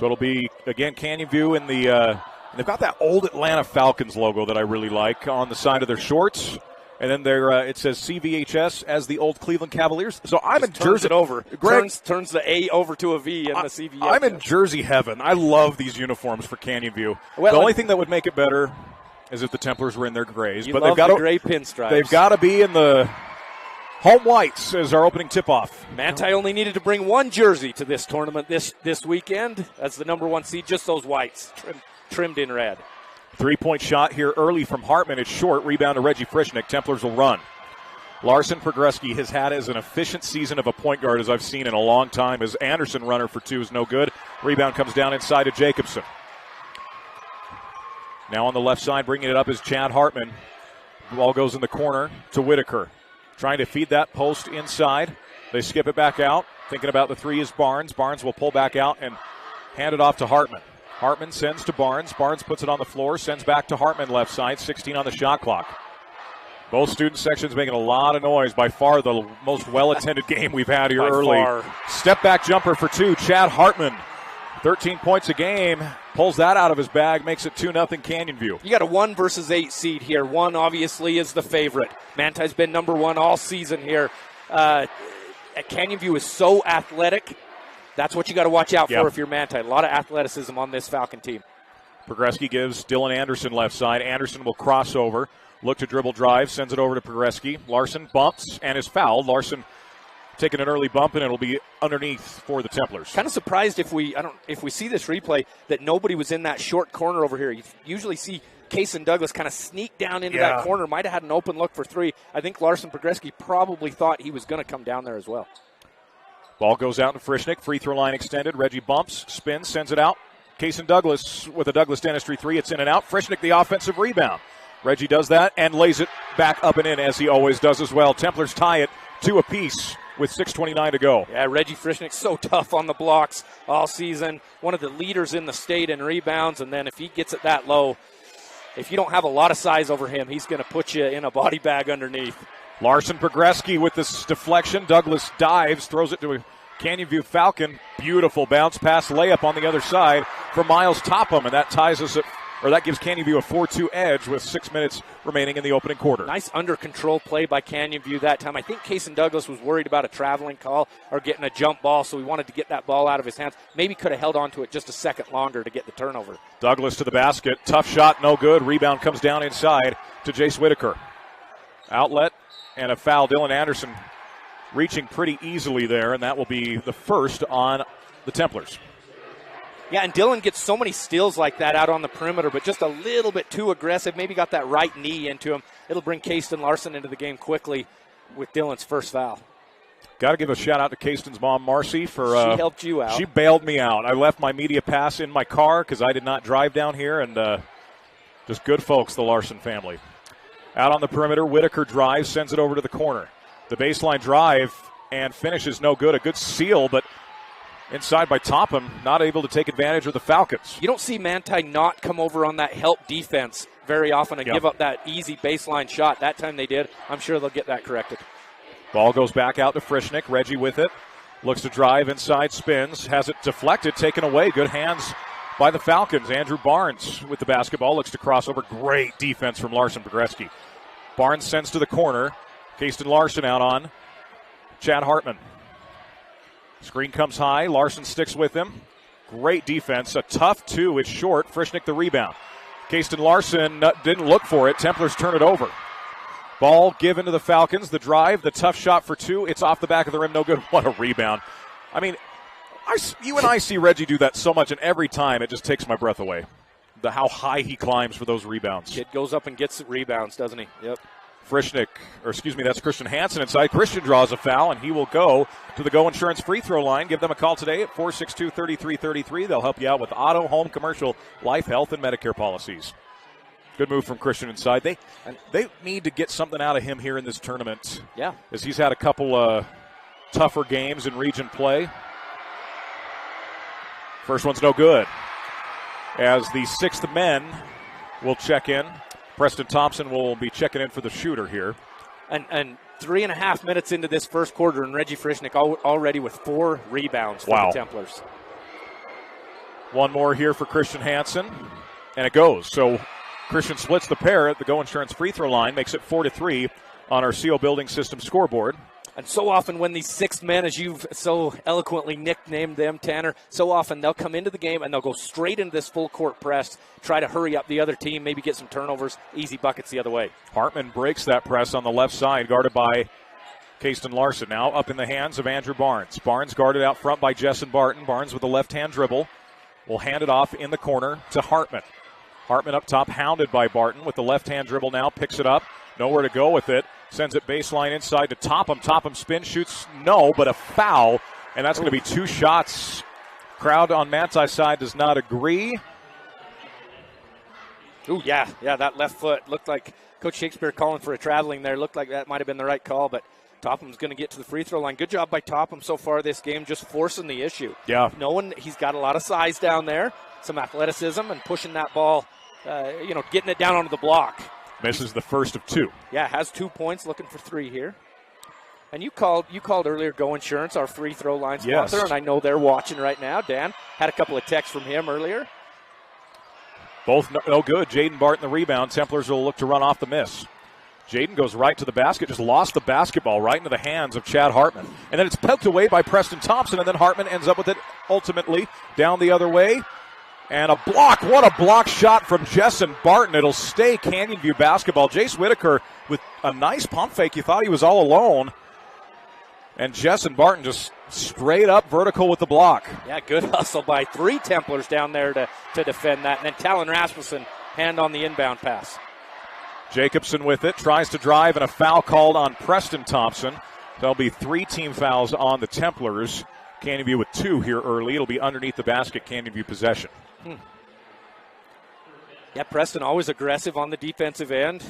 So it'll be, again, Canyon View in the they've got that old Atlanta Falcons logo that I really like on the side of their shorts. And then it says CVHS as the old Cleveland Cavaliers. So I'm in Jersey. It over. Greg, turns the A over to a V in the CVHS. I'm in Jersey heaven. I love these uniforms for Canyon View. Well, the only thing that would make it better is if the Templars were in their grays. You but love they've got the gray pinstripes. They've got to be in the home whites as our opening tip-off. Manti only needed to bring one jersey to this tournament this weekend as the number 1 seed, just those whites trimmed in red. 3-point shot here early from Hartman. It's short. Rebound to Reggie Frischnick. Templars will run. Larson Progreski has had as an efficient season of a point guard as I've seen in a long time. His Anderson runner for 2 is no good. Rebound comes down inside to Jacobson. Now on the left side, bringing it up is Chad Hartman. The ball goes in the corner to Whitaker. Trying to feed that post inside. They skip it back out. Thinking about the 3 is Barnes. Barnes will pull back out and hand it off to Hartman. Hartman sends to Barnes. Barnes puts it on the floor, sends back to Hartman left side. 16 on the shot clock. Both student sections making a lot of noise. By far the most well-attended game we've had here early. Far. Step back jumper for 2. Chad Hartman, 13 points a game. Pulls that out of his bag, makes it 2-0 Canyon View. You got a 1 versus 8 seed here. 1 obviously is the favorite. Manti's been number 1 all season here. Canyon View is so athletic. That's what you got to watch out for if you're Manti. A lot of athleticism on this Falcon team. Progreski gives Dylan Anderson left side. Anderson will cross over. Look to dribble drive. Sends it over to Progreski. Larson bumps and is fouled. Larson taking an early bump, and it'll be underneath for the Templars. Kind of surprised if we see this replay that nobody was in that short corner over here. You usually see Kaysen Douglas kind of sneak down into that corner. Might have had an open look for 3. I think Larson Progreski probably thought he was going to come down there as well. Ball goes out to Frischnick. Free throw line extended. Reggie bumps, spins, sends it out. Kaysen Douglas with a Douglas Dentistry 3. It's in and out. Frischnick the offensive rebound. Reggie does that and lays it back up and in as he always does as well. Templars tie it 2 apiece with 6:29 to go. Yeah, Reggie Frischnick so tough on the blocks all season. One of the leaders in the state in rebounds. And then if he gets it that low, if you don't have a lot of size over him, he's going to put you in a body bag underneath. Larson Progreski with this deflection. Douglas dives, throws it to a Canyon View Falcon. Beautiful bounce pass layup on the other side for Miles Topham, and that ties us that gives Canyon View a 4-2 edge with 6 minutes remaining in the opening quarter. Nice under control play by Canyon View that time. I think Kaysen Douglas was worried about a traveling call or getting a jump ball, so he wanted to get that ball out of his hands. Maybe could have held on to it just a second longer to get the turnover. Douglas to the basket. Tough shot, no good. Rebound comes down inside to Jace Whitaker. Outlet and a foul. Dylan Anderson reaching pretty easily there, and that will be the first on the Templars. Yeah, and Dylan gets so many steals like that out on the perimeter, but just a little bit too aggressive. Maybe got that right knee into him. It'll bring Kayston Larson into the game quickly with Dylan's first foul. Got to give a shout-out to Kayston's mom, Marcy, for she helped you out. She bailed me out. I left my media pass in my car because I did not drive down here, and just good folks, the Larson family. Out on the perimeter, Whitaker drives, sends it over to the corner. The baseline drive and finish is no good. A good seal, but inside by Topham, not able to take advantage of the Falcons. You don't see Manti not come over on that help defense very often and give up that easy baseline shot. That time they did. I'm sure they'll get that corrected. Ball goes back out to Frischnick. Reggie with it. Looks to drive inside, spins. Has it deflected, taken away. Good hands by the Falcons. Andrew Barnes with the basketball. Looks to cross over. Great defense from Larson Progreski. Barnes sends to the corner. Kayston Larson out on Chad Hartman. Screen comes high. Larson sticks with him. Great defense. A tough 2. It's short. Frischnick the rebound. Kayston Larson didn't look for it. Templars turn it over. Ball given to the Falcons. The drive, the tough shot for 2. It's off the back of the rim. No good. What a rebound. I mean, you and I see Reggie do that so much, and every time it just takes my breath away. How high he climbs for those rebounds. Kid goes up and gets rebounds, doesn't he? Yep. That's Christian Hansen inside. Christian draws a foul, and he will go to the Go Insurance free throw line. Give them a call today at 462-3333. They'll help you out with auto, home, commercial, life, health, and Medicare policies. Good move from Christian inside. They need to get something out of him here in this tournament. Yeah. As he's had a couple tougher games in region play. First one's no good. As the sixth men will check in. Preston Thompson will be checking in for the shooter here. And 3.5 minutes into this first quarter, and Reggie Frischnick already with 4 rebounds for the Templars. One more here for Christian Hansen, and it goes. So Christian splits the pair at the Go Insurance free throw line, makes it 4-3 on our CO Building System scoreboard. And so often when these sixth men, as you've so eloquently nicknamed them, Tanner, so often they'll come into the game and they'll go straight into this full court press, try to hurry up the other team, maybe get some turnovers, easy buckets the other way. Hartman breaks that press on the left side, guarded by Kayston Larson. Now up in the hands of Andrew Barnes. Barnes guarded out front by Jessen Barton. Barnes with a left-hand dribble will hand it off in the corner to Hartman. Hartman up top, hounded by Barton with the left-hand dribble now, picks it up, nowhere to go with it. Sends it baseline inside to Topham. Topham spin, shoots, no, but a foul. And that's going to be 2 shots. Crowd on Manti's side does not agree. Ooh, yeah, that left foot looked like Coach Shakespeare calling for a traveling there. Looked like that might have been the right call, but Topham's going to get to the free throw line. Good job by Topham so far this game, just forcing the issue. Yeah. Knowing he's got a lot of size down there, some athleticism, and pushing that ball, getting it down onto the block. Misses the first of 2. Yeah, has 2 points, looking for 3 here. And you called earlier Go Insurance, our free throw line sponsor, yes. And I know they're watching right now. Dan had a couple of texts from him earlier. Both no good. Jaden Barton the rebound. Templars will look to run off the miss. Jaden goes right to the basket, just lost the basketball right into the hands of Chad Hartman. And then it's poked away by Preston Thompson, and then Hartman ends up with it ultimately down the other way. And a block. What a block shot from Jessen Barton. It'll stay Canyon View basketball. Jace Whitaker with a nice pump fake. You thought he was all alone. And Jessen Barton just straight up vertical with the block. Yeah, good hustle by 3 Templars down there to defend that. And then Talon Rasmussen, hand on the inbound pass. Jacobson with it. Tries to drive, and a foul called on Preston Thompson. There'll be 3 team fouls on the Templars. Canyon View with 2 here early. It'll be underneath the basket, Canyon View possession. Yeah, Preston always aggressive on the defensive end.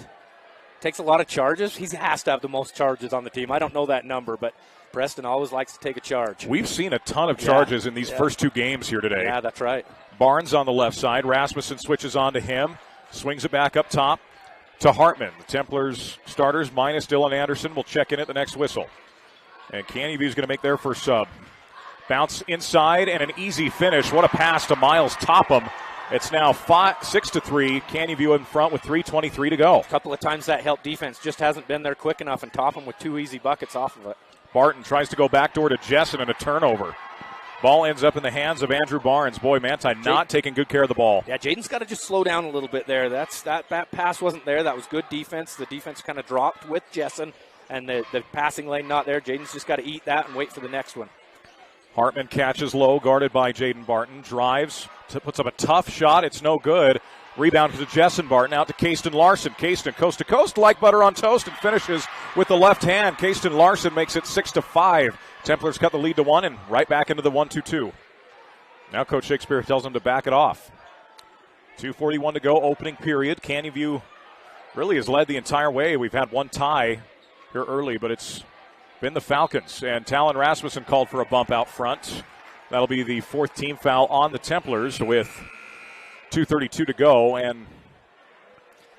Takes a lot of charges. He has to have the most charges on the team. I don't know that number, but Preston always likes to take a charge. We've seen a ton of charges in these first 2 games here today. Yeah, that's right. Barnes on the left side. Rasmussen switches on to him. Swings it back up top to Hartman. The Templars starters minus Dylan Anderson will check in at the next whistle. And Canyon View is going to make their first sub. Bounce inside and an easy finish. What a pass to Miles Topham. It's now 6-3. Canyon View in front with 3:23 to go. A couple of times that help defense just hasn't been there quick enough, and Topham with 2 easy buckets off of it. Barton tries to go backdoor to Jessen and a turnover. Ball ends up in the hands of Andrew Barnes. Boy, Manti not taking good care of the ball. Yeah, Jaden's got to just slow down a little bit there. That pass wasn't there. That was good defense. The defense kind of dropped with Jessen, and the passing lane not there. Jaden's just got to eat that and wait for the next one. Hartman catches low, guarded by Jaden Barton. Drives, puts up a tough shot. It's no good. Rebound to Jessen Barton, out to Kayston Larson. Kayston coast to coast, like butter on toast, and finishes with the left hand. Kayston Larson makes it 6-5. Templars cut the lead to 1 and right back into the 1-2-2. Now Coach Shakespeare tells them to back it off. 2:41 to go, opening period. Canyon View really has led the entire way. We've had 1 tie here early, but it's been the Falcons. And Talon Rasmussen called for a bump out front. That'll be the 4th team foul on the Templars with 2:32 to go. And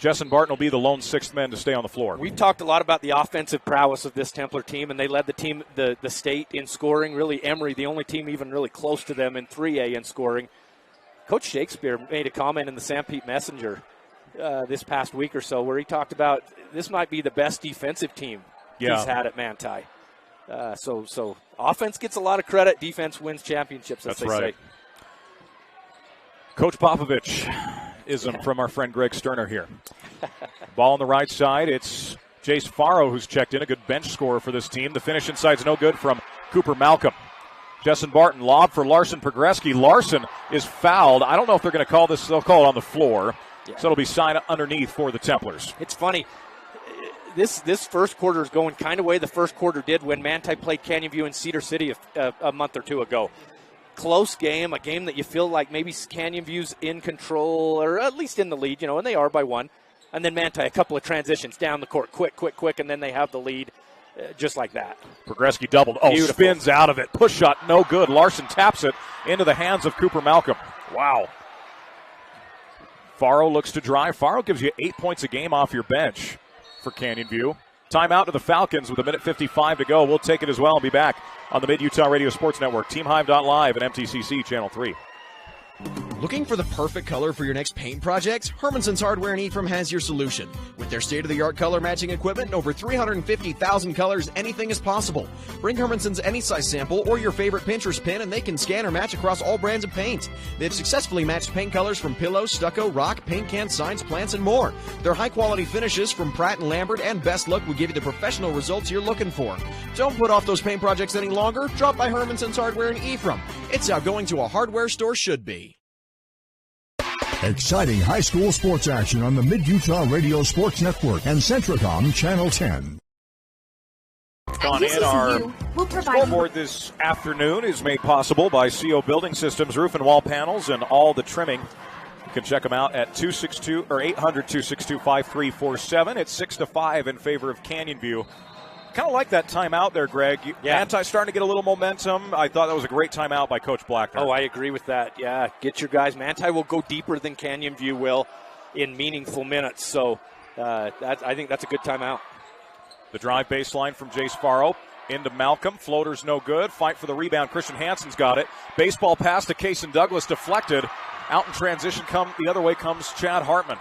Jessen Barton will be the lone 6th man to stay on the floor. We've talked a lot about the offensive prowess of this Templar team, and they led the team, the state in scoring. Really, Emory, the only team even really close to them in 3A in scoring. Coach Shakespeare made a comment in the Sanpete Messenger this past week or so where he talked about this might be the best defensive team he's had at Manti. So offense gets a lot of credit. Defense wins championships, as they say. Coach Popovich-ism from our friend Greg Sterner here. Ball on the right side. It's Jace Faro who's checked in, a good bench scorer for this team. The finish inside's no good from Cooper Malcolm. Jessen Barton, lob for Larson Progreski. Larson is fouled. I don't know if they're going to call this. They'll call it on the floor. Yeah. So it'll be signed underneath for the Templars. It's funny. This first quarter is going kind of way the first quarter did when Manti played Canyon View in Cedar City a month or 2 ago. Close game, a game that you feel like maybe Canyon View's in control or at least in the lead, and they are by 1. And then Manti, a couple of transitions down the court, quick, and then they have the lead just like that. Progreski doubled. Beautiful. Spins out of it. Push shot, no good. Larson taps it into the hands of Cooper Malcolm. Wow. Faro looks to drive. Faro gives you 8 points a game off your bench for Canyon View. Timeout to the Falcons with 1:55 to go. We'll take it as well and be back on the Mid-Utah Radio Sports Network, teamhive.live and MTCC Channel 3. Looking for the perfect color for your next paint project? Hermanson's Hardware in Ephraim has your solution. With their state-of-the-art color matching equipment and over 350,000 colors, anything is possible. Bring Hermanson's any size sample or your favorite Pinterest pin and they can scan or match across all brands of paint. They've successfully matched paint colors from pillows, stucco, rock, paint cans, signs, plants, and more. Their high-quality finishes from Pratt & Lambert and Best Look will give you the professional results you're looking for. Don't put off those paint projects any longer. Drop by Hermanson's Hardware in Ephraim. It's how going to a hardware store should be. Exciting high school sports action on the Mid-Utah Radio Sports Network and Centricom Channel 10. On in, our scoreboard this afternoon is made possible by CO Building Systems, roof and wall panels, and all the trimming. You can check them out at 800-262-5347. It's 6-5 in favor of Canyon View. Kind of like that timeout there, Greg. Yeah. Manti starting to get a little momentum. I thought that was a great timeout by Coach Blackner. Oh, I agree with that. Yeah, get your guys. Manti will go deeper than Canyon View will in meaningful minutes. So I think that's a good timeout. The drive baseline from Jace Faro into Malcolm. Floater's no good. Fight for the rebound. Christian Hansen's got it. Baseball pass to Cason Douglas, deflected. Out in transition, the other way comes Chad Hartman.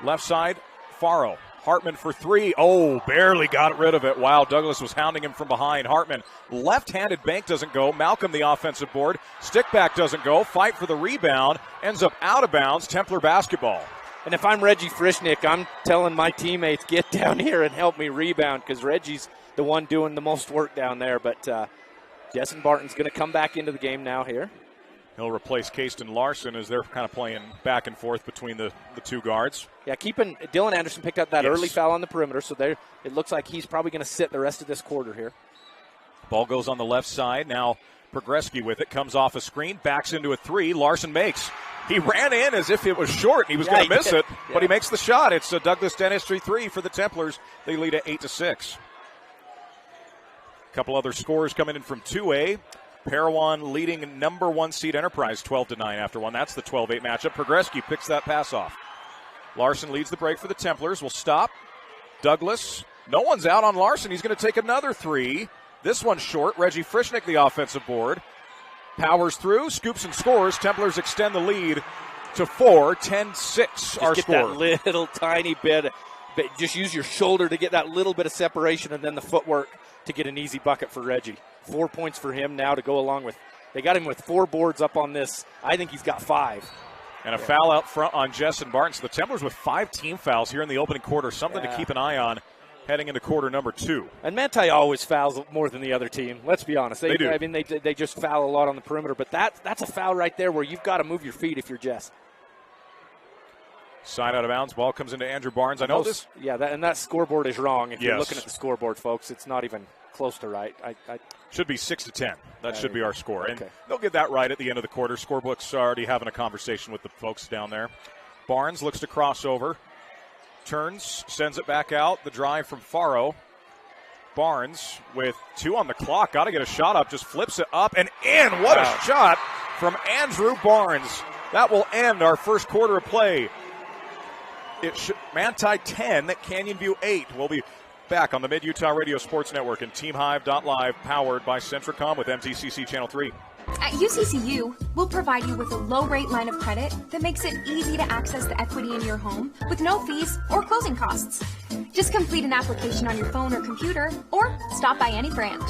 Left side, Faro. Hartman for three. Oh, barely got rid of it. Wow, Douglas was hounding him from behind. Hartman, left-handed bank doesn't go. Malcolm, the offensive board. Stick back doesn't go. Fight for the rebound. Ends up out of bounds. Templar basketball. And if I'm Reggie Frischnick, I'm telling my teammates, get down here and help me rebound, because Reggie's the one doing the most work down there. But Jessen Barton's going to come back into the game now here. He'll replace Kasten Larson as they're kind of playing back and forth between the two guards. Yeah, Dylan Anderson picked up that early foul on the perimeter, so it looks like he's probably going to sit the rest of this quarter here. Ball goes on the left side. Now Progreski with it, comes off a screen, backs into a three. Larson makes. He ran in as if it was short. He was going to miss it, but he makes the shot. It's a Douglas Dentistry three for the Templars. They lead at 8-6. A couple other scores coming in from 2A. Parowan leading number one seed Enterprise 12-9 after one. That's the 12-8 matchup. Progreski picks that pass off. Larson leads the break for the Templars. Will stop. Douglas. No one's out on Larson. He's going to take another three. This one's short. Reggie Frischnick, the offensive board. Powers through, scoops and scores. Templars extend the lead to 4, 10-6 our get score. That little tiny bit. Just use your shoulder to get that little bit of separation and then the footwork to get an easy bucket for Reggie. 4 points for him now to go along with. They got him with 4 boards up on this. I think he's got 5. And a foul out front on Jessen Barton. So the Templars with 5 team fouls here in the opening quarter. Something to keep an eye on heading into quarter number 2. And Manti always fouls more than the other team. Let's be honest. They do. I mean, they just foul a lot on the perimeter. But that's a foul right there where you've got to move your feet if you're Jess. Side out of bounds. Ball comes into Andrew Barnes. I know this. Yeah, that scoreboard is wrong. If you're looking at the scoreboard, folks, it's not even close to right. Should be 6-10. That should be our score. And they'll get that right at the end of the quarter. Scorebook's already having a conversation with the folks down there. Barnes looks to cross over. Turns, sends it back out. The drive from Faro. Barnes with 2 on the clock. Got to get a shot up. Just flips it up and in. What a shot from Andrew Barnes. That will end our first quarter of play. Manti 10, Canyon View 8. We'll be back on the Mid-Utah Radio Sports Network and TeamHive.live, powered by Centricom with MTCC Channel 3. At UCCU, we'll provide you with a low-rate line of credit that makes it easy to access the equity in your home with no fees or closing costs. Just complete an application on your phone or computer, or stop by any branch.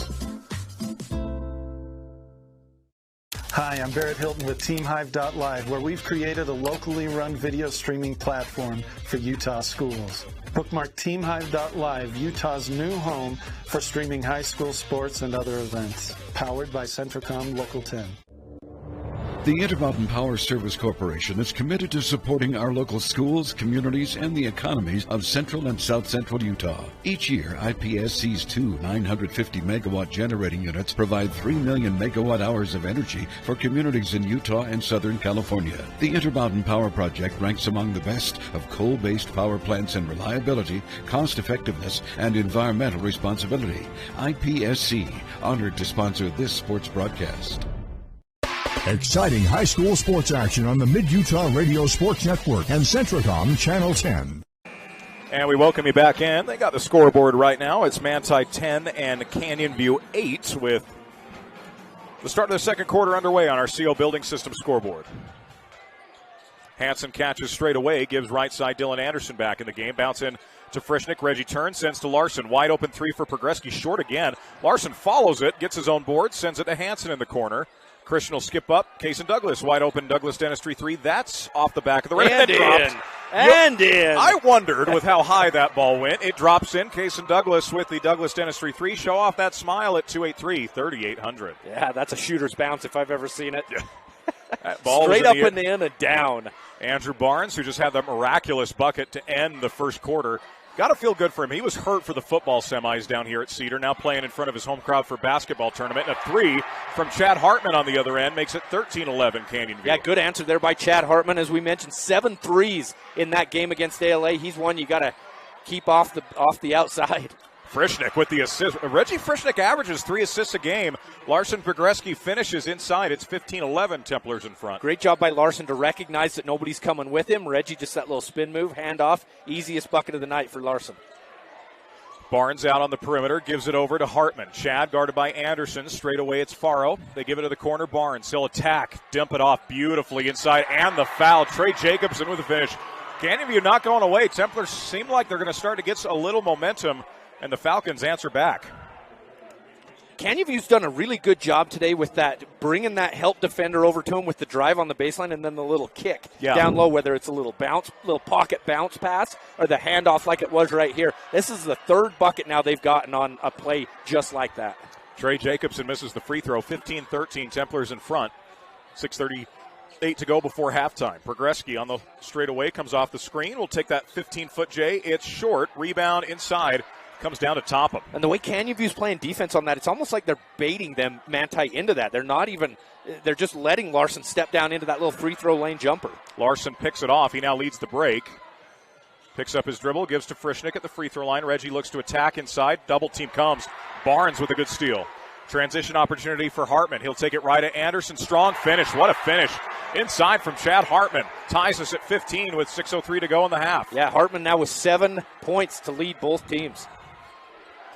Hi, I'm Barrett Hilton with TeamHive.live, where we've created a locally run video streaming platform for Utah schools. Bookmark TeamHive.live, Utah's new home for streaming high school sports and other events. Powered by Centricom Local 10. The Intermountain Power Service Corporation is committed to supporting our local schools, communities, and the economies of central and south central Utah. Each year, IPSC's 2 950-megawatt generating units provide 3 million megawatt hours of energy for communities in Utah and Southern California. The Intermountain Power Project ranks among the best of coal-based power plants in reliability, cost-effectiveness, and environmental responsibility. IPSC, honored to sponsor this sports broadcast. Exciting high school sports action on the Mid-Utah Radio Sports Network and Centricom Channel 10. And we welcome you back in. They got the scoreboard right now. It's Manti 10 and Canyon View 8 with the start of the second quarter underway on our CO Building System scoreboard. Hansen catches straight away, gives right side Dylan Anderson back in the game. Bounce in to Frischnick. Reggie turns, sends to Larson. Wide open three for Pogreski, short again. Larson follows it, gets his own board, sends it to Hansen in the corner. Christian will skip up. Cason Douglas, wide open Douglas Dentistry 3. That's off the back of the rim. And in. I wondered with how high that ball went. It drops in. Cason Douglas with the Douglas Dentistry 3. Show off that smile at 283-3800. Yeah, that's a shooter's bounce if I've ever seen it. That ball straight up and in and down. Andrew Barnes, who just had that miraculous bucket to end the first quarter. Got to feel good for him. He was hurt for the football semis down here at Cedar, now playing in front of his home crowd for basketball tournament. And a three from Chad Hartman on the other end makes it 13-11 Canyon View. Yeah, good answer there by Chad Hartman. As we mentioned, 7 threes in that game against ALA. He's one you got to keep off the outside. Frischnick with the assist. Reggie Frischnick averages 3 assists a game. Larson Pogreski finishes inside. It's 15-11 Templars in front. Great job by Larson to recognize that nobody's coming with him. Reggie just that little spin move, handoff. Easiest bucket of the night for Larson. Barnes out on the perimeter, gives it over to Hartman. Chad guarded by Anderson. Straight away it's Faro. They give it to the corner. Barnes. He'll attack. Dump it off beautifully inside. And the foul. Trey Jacobson with the finish. Canyon View not going away. Templars seem like they're going to start to get a little momentum. And the Falcons answer back. Canyon View's done a really good job today with that, bringing that help defender over to him with the drive on the baseline and then the little kick down low, whether it's a little pocket bounce pass or the handoff like it was right here. This is the 3rd bucket now they've gotten on a play just like that. Trey Jacobson misses the free throw. 15-13 Templars in front. 6:38 to go before halftime. Pogreski on the straightaway comes off the screen. We'll take that 15-foot J. It's short. Rebound inside. Comes down to Topham. And the way Canyon View's playing defense on that, it's almost like they're baiting them Manti into that. They're just letting Larson step down into that little free throw lane jumper. Larson picks it off. He now leads the break. Picks up his dribble, gives to Frischnick at the free throw line. Reggie looks to attack inside. Double team comes. Barnes with a good steal. Transition opportunity for Hartman. He'll take it right at Anderson. Strong finish. What a finish. Inside from Chad Hartman. Ties us at 15 with 6:03 to go in the half. Yeah, Hartman now with 7 points to lead both teams.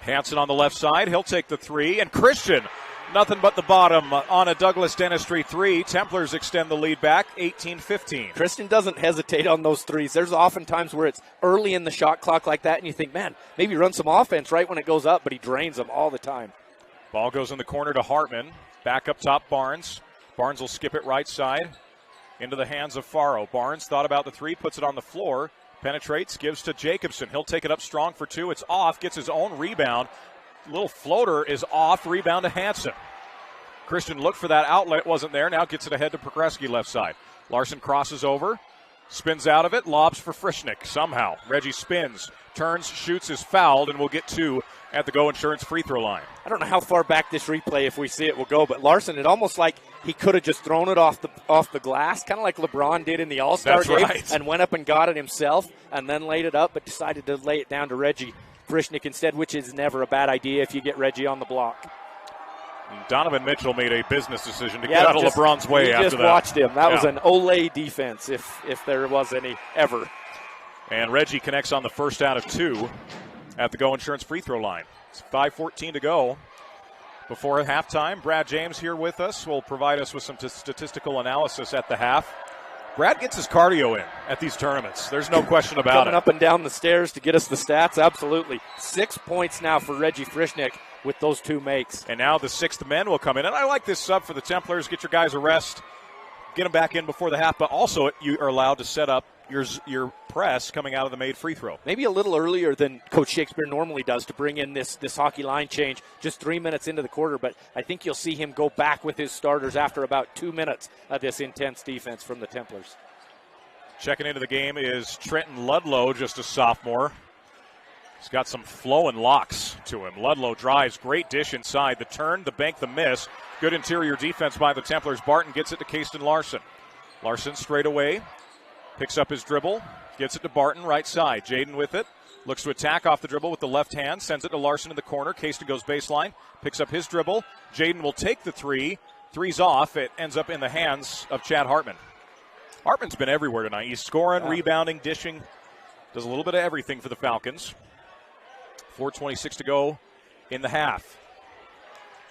Hansen on the left side. He'll take the 3. And Christian, nothing but the bottom on a Douglas Dentistry 3. Templars extend the lead back, 18-15. Christian doesn't hesitate on those threes. There's often times where it's early in the shot clock like that, and you think, man, maybe run some offense right when it goes up, but he drains them all the time. Ball goes in the corner to Hartman. Back up top, Barnes. Barnes will skip it right side into the hands of Faro. Barnes thought about the 3, puts it on the floor. Penetrates, gives to Jacobson. He'll take it up strong for 2. It's off, gets his own rebound. Little floater is off, rebound to Hansen. Christian looked for that outlet, wasn't there. Now gets it ahead to Pogreski left side. Larson crosses over, spins out of it, lobs for Frischnick somehow. Reggie spins, turns, shoots, is fouled, and we'll get 2 at the Go Insurance free throw line. I don't know how far back this replay, if we see it, will go, but Larson, it almost like he could have just thrown it off the glass, kind of like LeBron did in the All-Star game, right. And went up and got it himself and then laid it up, but decided to lay it down to Reggie Frischnick instead, which is never a bad idea if you get Reggie on the block. Donovan Mitchell made a business decision to get out of LeBron's way after that. You just watched him. That was an Olay defense, if there was any ever. And Reggie connects on the first out of 2 at the Go Insurance free throw line. It's 5:14 to go before halftime. Brad James here with us will provide us with some statistical analysis at the half. Brad gets his cardio in at these tournaments. There's no question about Coming up and down the stairs to get us the stats, absolutely. 6 points now for Reggie Frischnick with those 2 makes. And now the 6th men will come in. And I like this sub for the Templars. Get your guys a rest. Get them back in before the half. But also you are allowed to set up your press coming out of the made free throw. Maybe a little earlier than Coach Shakespeare normally does to bring in this hockey line change just 3 minutes into the quarter, but I think you'll see him go back with his starters after about 2 minutes of this intense defense from the Templars. Checking into the game is Trenton Ludlow, just a sophomore. He's got some flowing locks to him. Ludlow drives, great dish inside. The turn, the bank, the miss. Good interior defense by the Templars. Barton gets it to Casten Larson. Larson straight away. Picks up his dribble, gets it to Barton, right side. Jaden with it, looks to attack off the dribble with the left hand, sends it to Larson in the corner. Casten goes baseline, picks up his dribble. Jaden will take the 3. 3's off. It ends up in the hands of Chad Hartman. Hartman's been everywhere tonight. He's scoring, rebounding, dishing, does a little bit of everything for the Falcons. 4:26 to go in the half.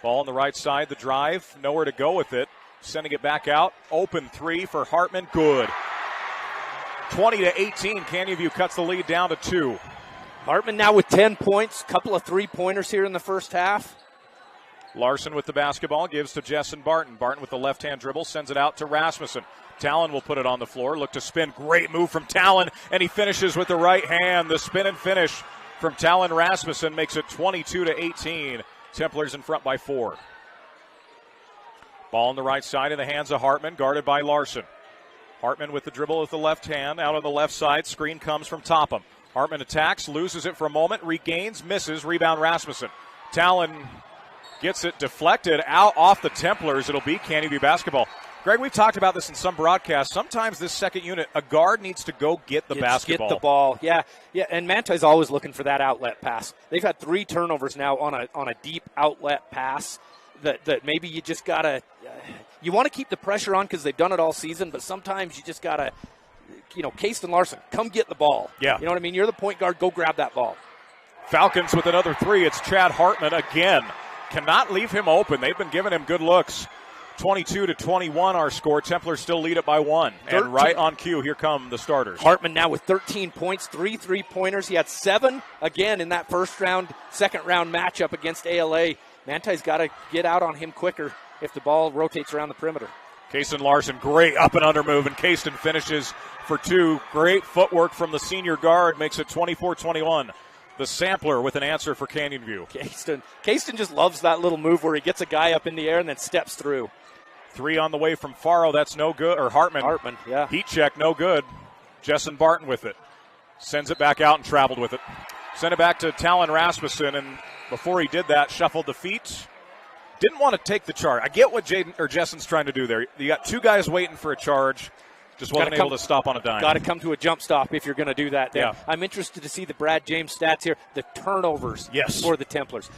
Ball on the right side, the drive, nowhere to go with it. Sending it back out, open 3 for Hartman, good. 20-18. Canyon View cuts the lead down to 2. Hartman now with 10 points. Couple of three-pointers here in the first half. Larson with the basketball, gives to Jessen Barton. Barton with the left-hand dribble, sends it out to Rasmussen. Talon will put it on the floor, look to spin. Great move from Talon, and he finishes with the right hand. The spin and finish from Talon Rasmussen makes it 22-18. Templars in front by 4. Ball on the right side in the hands of Hartman, guarded by Larson. Hartman with the dribble with the left hand, out on the left side. Screen comes from Topham. Hartman attacks, loses it for a moment, regains, misses. Rebound Rasmussen. Talon gets it deflected out off the Templars. It'll be Canyon View basketball. Greg, we've talked about this in some broadcasts. Sometimes this second unit, a guard needs to go get the basketball. Get the ball, yeah. And Manti's always looking for that outlet pass. They've had 3 turnovers now on a deep outlet pass that maybe you just got to you want to keep the pressure on because they've done it all season, but sometimes you just got to, Kayston Larson, come get the ball. Yeah. You know what I mean? You're the point guard, go grab that ball. Falcons with another 3. It's Chad Hartman again. Cannot leave him open. They've been giving him good looks. 22-21 our score. Templars still lead it by 1. And right on cue, here come the starters. Hartman now with 13 points, 3 3-pointers. He had 7 again in that second round matchup against ALA. Manti's got to get out on him quicker if the ball rotates around the perimeter. Kayston Larson, great up and under move, and Kayston finishes for 2. Great footwork from the senior guard, makes it 24-21. The sampler with an answer for Canyon View. Kayston just loves that little move where he gets a guy up in the air and then steps through. 3 on the way from Faro, that's no good. Or Hartman, yeah. Heat check, no good. Jessen Barton with it. Sends it back out and traveled with it. Sent it back to Talon Rasmussen, and before he did that, shuffled the feet. Didn't want to take the charge. I get what Jessen's trying to do there. You got 2 guys waiting for a charge. Just wasn't able to stop on a dime. Got to come to a jump stop if you're going to do that. Yeah. I'm interested to see the Brad James stats here. The turnovers for the Templars.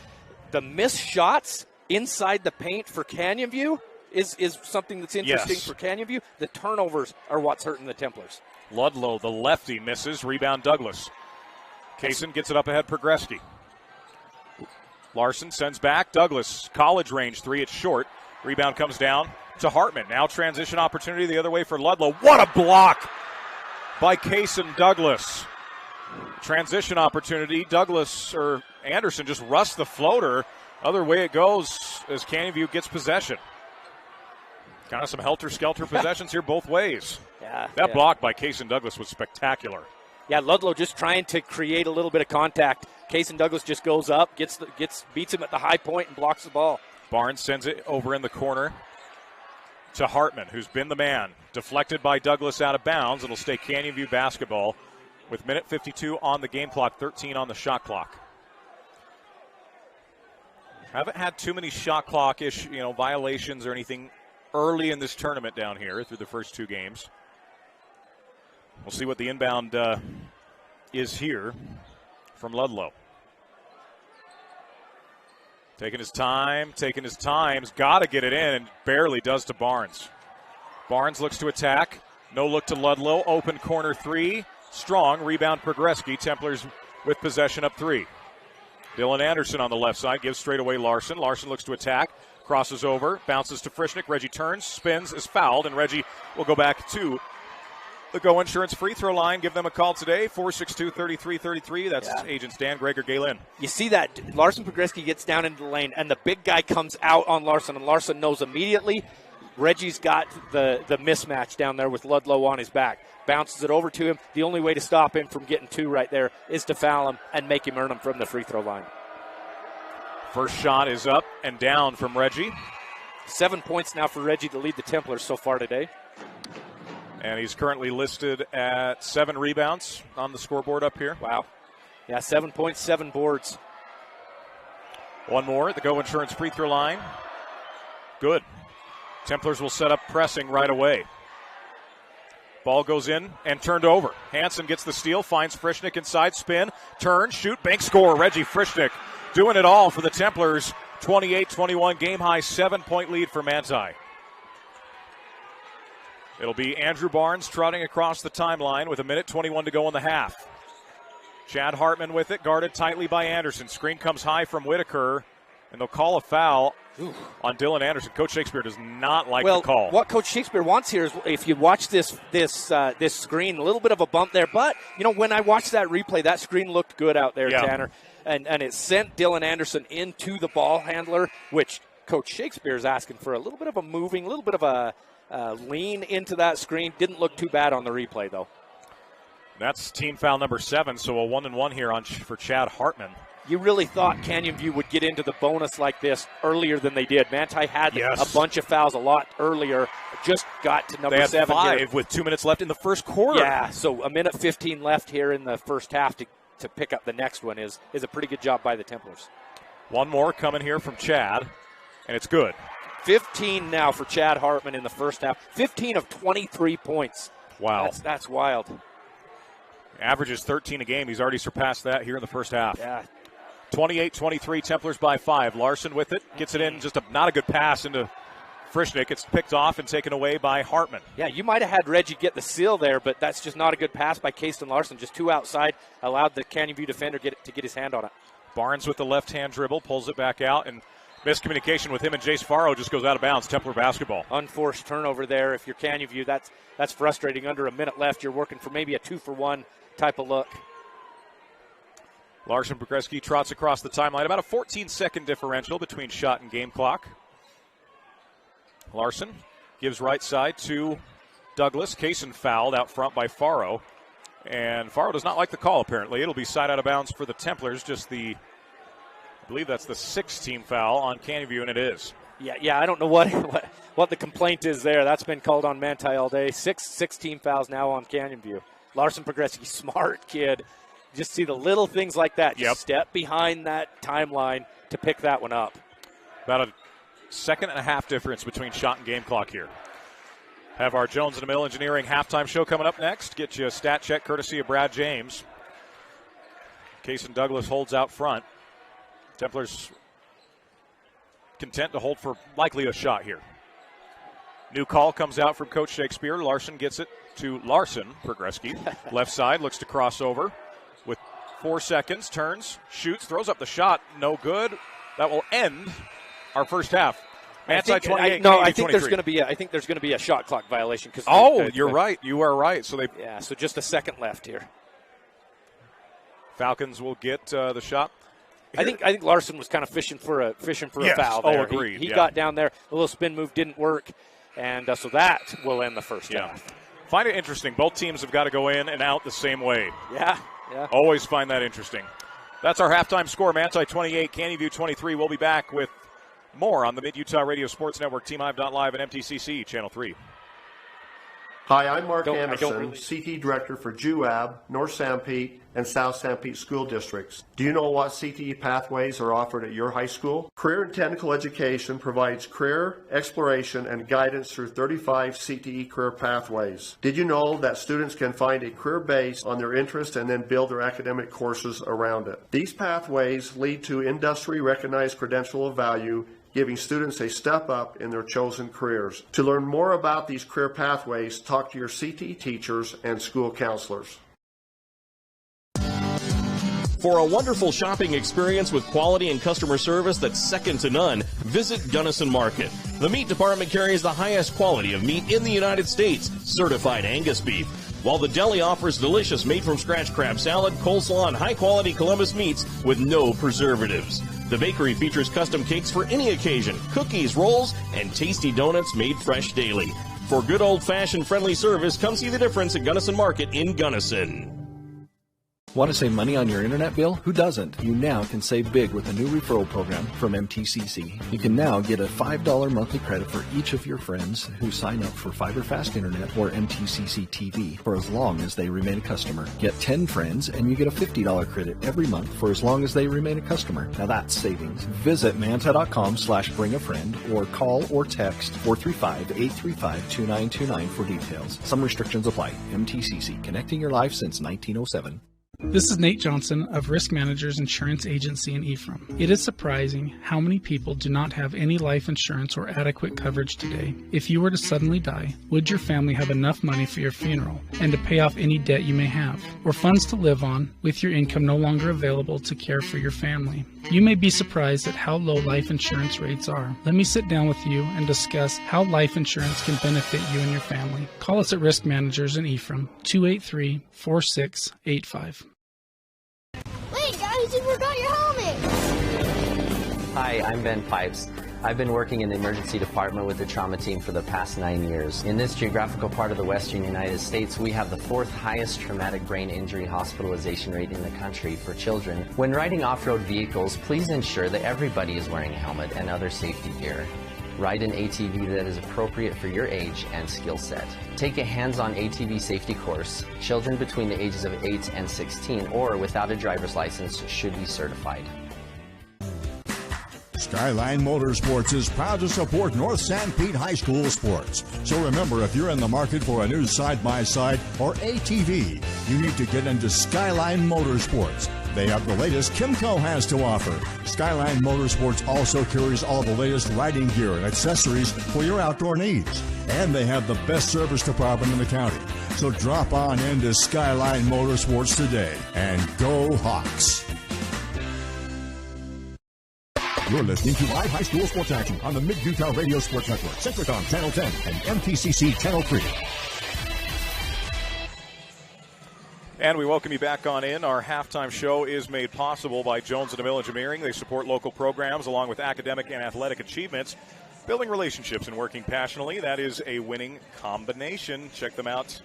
The missed shots inside the paint for Canyon View is something that's interesting for Canyon View. The turnovers are what's hurting the Templars. Ludlow, the lefty, misses. Rebound Douglas. Kaysen gets it up ahead Progreski. Larson sends back. Douglas, college range 3. It's short. Rebound comes down to Hartman. Now transition opportunity the other way for Ludlow. What a block by Kaysen Douglas. Transition opportunity. Douglas or Anderson just rushed the floater. Other way it goes as Canyon View gets possession. Kind of some helter-skelter possessions here both ways. That block by Kaysen Douglas was spectacular. Yeah, Ludlow just trying to create a little bit of contact. Kaysen Douglas just goes up, beats him at the high point and blocks the ball. Barnes sends it over in the corner to Hartman, who's been the man. Deflected by Douglas out of bounds. It'll stay Canyon View basketball with minute 52 on the game clock, 13 on the shot clock. Haven't had too many shot clock violations or anything early in this tournament down here through the first 2 games. We'll see what the inbound is here from Ludlow. Taking his time. He's got to get it in, and barely does to Barnes. Barnes looks to attack. No look to Ludlow. Open corner 3. Strong. Rebound Progreski. Templars with possession up 3. Dylan Anderson on the left side gives straight away Larson. Larson looks to attack. Crosses over. Bounces to Frischnick. Reggie turns. Spins. Is fouled, and Reggie will go back to the Go Insurance free throw line. Give them a call today, 462-3333. That's agents Dan, Greg, or Galen. You see that Larson Progreski gets down into the lane, and the big guy comes out on Larson, and Larson knows immediately Reggie's got the mismatch down there with Ludlow on his back. Bounces it over to him. The only way to stop him from getting 2 right there is to foul him and make him earn them from the free throw line. First shot is up and down from Reggie. 7 points now for Reggie to lead the Templars so far today. And he's currently listed at 7 rebounds on the scoreboard up here. Wow. Yeah, 7 points, 7 boards. One more at the Go Insurance free throw line. Good. Templars will set up pressing right away. Ball goes in and turned over. Hansen gets the steal, finds Frischnick inside, spin, turn, shoot, bank score. Reggie Frischnick doing it all for the Templars. 28-21, game-high 7-point lead for Manti. It'll be Andrew Barnes trotting across the timeline with 1:21 to go in the half. Chad Hartman with it, guarded tightly by Anderson. Screen comes high from Whitaker, and they'll call a foul on Dylan Anderson. Coach Shakespeare does not like the call. What Coach Shakespeare wants here is, if you watch this screen, a little bit of a bump there. But, when I watched that replay, that screen looked good out there, Tanner. And it sent Dylan Anderson into the ball handler, which Coach Shakespeare is asking for a little bit of a moving, a little bit of a lean into that screen. Didn't look too bad on the replay, though. That's team foul number 7, so a 1-and-1 here for Chad Hartman. You really thought Canyon View would get into the bonus like this earlier than they did. Manti had a bunch of fouls a lot earlier. Just got to number 7. They had 5 here with 2 minutes left in the first quarter. Yeah, so a minute 15 left here in the first half to pick up the next one is a pretty good job by the Templars. One more coming here from Chad, and it's good. 15 now for Chad Hartman in the first half. 15 of 23 points. Wow. That's wild. Averages 13 a game. He's already surpassed that here in the first half. Yeah. 28-23, Templars by 5. Larson with it. Gets it in. Just not a good pass into Frischnick. It's picked off and taken away by Hartman. Yeah, you might have had Reggie get the seal there, but that's just not a good pass by Kasten Larson. Just 2 outside. Allowed the Canyon View defender to get his hand on it. Barnes with the left-hand dribble. Pulls it back out. And miscommunication with him and Jace Faro just goes out of bounds. Templar basketball. Unforced turnover there. If you're Canyon View, that's frustrating. Under a minute left, you're working for maybe a 2-for-1 type of look. Larson Pogreski trots across the timeline. About a 14-second differential between shot and game clock. Larson gives right side to Douglas. Kaysen fouled out front by Faro. And Faro does not like the call, apparently. It'll be side out of bounds for the Templars. I believe that's the 6th team foul on Canyon View, and it is. Yeah. I don't know what the complaint is there. That's been called on Manti all day. Six team fouls now on Canyon View. Larson Pogreski, smart kid. Just see the little things like that. Just step behind that timeline to pick that one up. About a 1.5 second difference between shot and game clock here. Have our Jones and DeMille Engineering halftime show coming up next. Get you a stat check courtesy of Brad James. Kaysen Douglas holds out front. Templars content to hold for likely a shot here. New call comes out from Coach Shakespeare. Larson gets it to Larson Pogreski. Left side, looks to cross over with 4 seconds, turns, shoots, throws up the shot. No good. That will end our first half. Manti 28. I think there's going to be a shot clock violation. You're right. You are right. So so just a second left here. Falcons will get the shot. I think Larson was kind of fishing for a foul there. Agreed. He got down there. A little spin move didn't work, and so that will end the first half. Find it interesting. Both teams have got to go in and out the same way. Yeah. Always find that interesting. That's our halftime score. Manti 28, Canyon View 23. We'll be back with more on the Mid-Utah Radio Sports Network, TeamHive.live and MTCC Channel 3. Hi, I'm Mark Anderson, CTE Director for JUAB, North Sanpete, and South Sanpete School Districts. Do you know what CTE pathways are offered at your high school? Career and Technical Education provides career, exploration, and guidance through 35 CTE career pathways. Did you know that students can find a career base on their interest and then build their academic courses around it? These pathways lead to industry-recognized credential of value, giving students a step up in their chosen careers. To learn more about these career pathways, talk to your CTE teachers and school counselors. For a wonderful shopping experience with quality and customer service that's second to none, visit Gunnison Market. The meat department carries the highest quality of meat in the United States, certified Angus beef, while the deli offers delicious made-from-scratch crab salad, coleslaw, and high-quality Columbus meats with no preservatives. The bakery features custom cakes for any occasion, cookies, rolls, and tasty donuts made fresh daily. For good old-fashioned friendly service, come see the difference at Gunnison Market in Gunnison. Want to save money on your internet bill? Who doesn't? You now can save big with a new referral program from MTCC. You can now get a $5 monthly credit for each of your friends who sign up for Fiber Fast Internet or MTCC TV for as long as they remain a customer. Get 10 friends and you get a $50 credit every month for as long as they remain a customer. Now that's savings. Visit manta.com/bringafriend or call or text 435-835-2929 for details. Some restrictions apply. MTCC, connecting your life since 1907. This is Nate Johnson of Risk Managers Insurance Agency in Ephraim. It is surprising how many people do not have any life insurance or adequate coverage today. If you were to suddenly die, would your family have enough money for your funeral and to pay off any debt you may have, or funds to live on with your income no longer available to care for your family? You may be surprised at how low life insurance rates are. Let me sit down with you and discuss how life insurance can benefit you and your family. Call us at Risk Managers in Ephraim, 283-4685. Wait, guys, you forgot your helmet! Hi, I'm Ben Pipes. I've been working in the emergency department with the trauma team for the past 9 years. In this geographical part of the western United States, we have the 4th highest traumatic brain injury hospitalization rate in the country for children. When riding off-road vehicles, please ensure that everybody is wearing a helmet and other safety gear. Ride an ATV that is appropriate for your age and skill set. Take a hands-on ATV safety course. Children between the ages of 8 and 16 or without a driver's license should be certified. Skyline Motorsports is proud to support North Sanpete High School sports. So remember, if you're in the market for a new side-by-side or ATV, you need to get into Skyline Motorsports. They have the latest Kimco has to offer. Skyline Motorsports also carries all the latest riding gear and accessories for your outdoor needs. And they have the best service department in the county. So drop on into Skyline Motorsports today and go Hawks. You're listening to live high school sports action on the Mid-Utah Radio Sports Network, Centricom Channel 10 and MTCC Channel 3. And we welcome you back on in. Our halftime show is made possible by Jones & DeMille Engineering. They support local programs along with academic and athletic achievements. Building relationships and working passionately, that is a winning combination. Check them out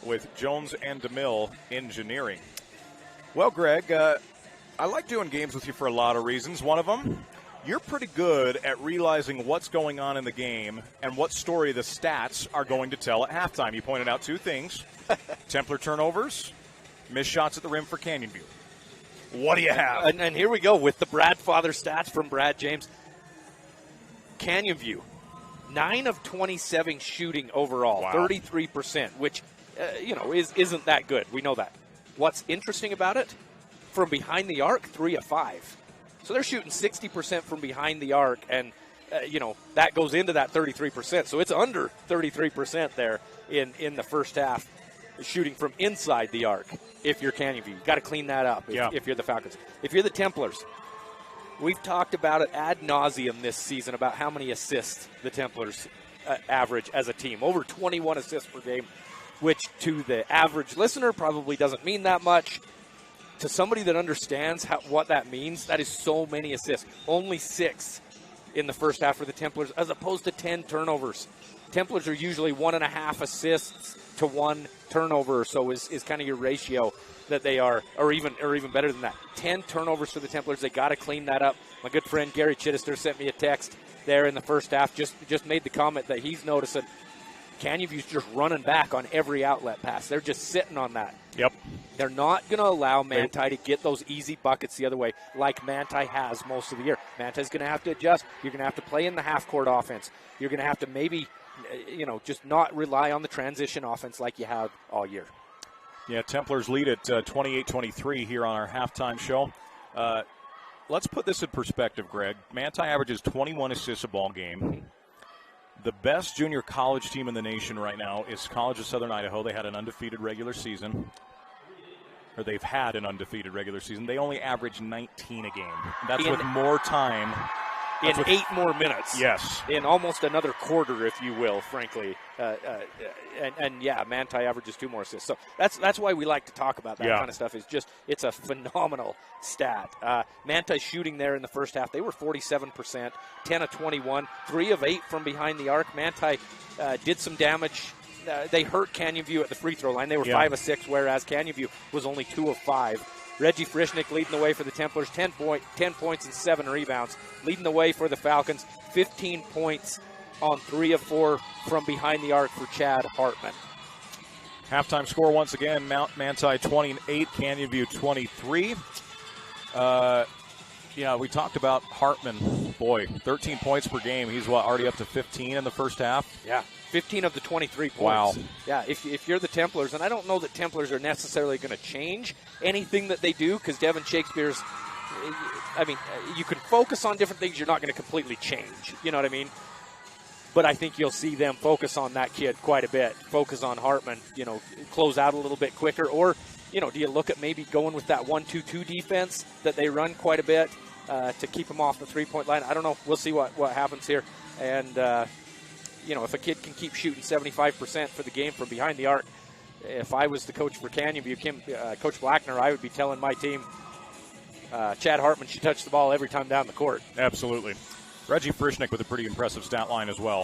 with Jones & DeMille Engineering. Well, Greg, I like doing games with you for a lot of reasons. One of them, you're pretty good at realizing what's going on in the game and what story the stats are going to tell at halftime. You pointed out two things, Templar turnovers, missed shots at the rim for Canyon View. What do you have? And here we go with the Brad Father stats from Brad James. Canyon View, 9 of 27 shooting overall, wow. 33%, which, isn't that good. We know that. What's interesting about it? From behind the arc, 3 of 5. So they're shooting 60% from behind the arc, and, that goes into that 33%. So it's under 33% there in the first half, shooting from inside the arc if you're Canyon View. You've got to clean that up if you're the Falcons. If you're the Templars, we've talked about it ad nauseum this season about how many assists the Templars average as a team. Over 21 assists per game, which to the average listener probably doesn't mean that much. To somebody that understands what that means, that is so many assists. Only 6 in the first half for the Templars, as opposed to 10 turnovers. Templars are usually 1.5 assists to 1 turnover or so is kind of your ratio that they are, or even better than that. 10 turnovers for the Templars. They got to clean that up. My good friend Gary Chittister sent me a text there in the first half. Just made the comment that he's noticing Canyon View's just running back on every outlet pass. They're just sitting on that. Yep. They're not going to allow Manti to get those easy buckets the other way like Manti has most of the year. Manti's going to have to adjust. You're going to have to play in the half-court offense. You're going to have to maybe, just not rely on the transition offense like you have all year. Yeah, Templars lead at 28-23 here on our halftime show. Let's put this in perspective, Greg. Manti averages 21 assists a ball game. The best junior college team in the nation right now is College of Southern Idaho. They had an undefeated regular season. Or they've had an undefeated regular season. They only average 19 a game. That's with more time. In 8 more minutes. Yes. In almost another quarter, if you will, frankly. Manti averages 2 more assists. So that's why we like to talk about that kind of stuff. It's a phenomenal stat. Manti's shooting there in the first half. They were 47%, 10 of 21, 3 of 8 from behind the arc. Manti did some damage. They hurt Canyon View at the free throw line. They were 5 of 6, whereas Canyon View was only 2 of 5. Reggie Frischnick leading the way for the Templars, 10 points and 7 rebounds. Leading the way for the Falcons, 15 points on 3 of 4 from behind the arc for Chad Hartman. Halftime score once again, Manti 28, Canyon View 23. We talked about Hartman. Boy, 13 points per game. He's already up to 15 in the first half? Yeah. 15 of the 23 points. Wow. Yeah, if you're the Templars, and I don't know that Templars are necessarily going to change anything that they do, because Devin Shakespeare's, you can focus on different things. You're not going to completely change. You know what I mean? But I think you'll see them focus on that kid quite a bit. Focus on Hartman, close out a little bit quicker. Or, do you look at maybe going with that 1-2-2 defense that they run quite a bit? to keep him off the three-point line. I don't know. We'll see what happens here. And, if a kid can keep shooting 75% for the game from behind the arc, if I was the coach for Canyon View, Coach Blackner, I would be telling my team, Chad Hartman should touch the ball every time down the court. Absolutely. Reggie Frischnick with a pretty impressive stat line as well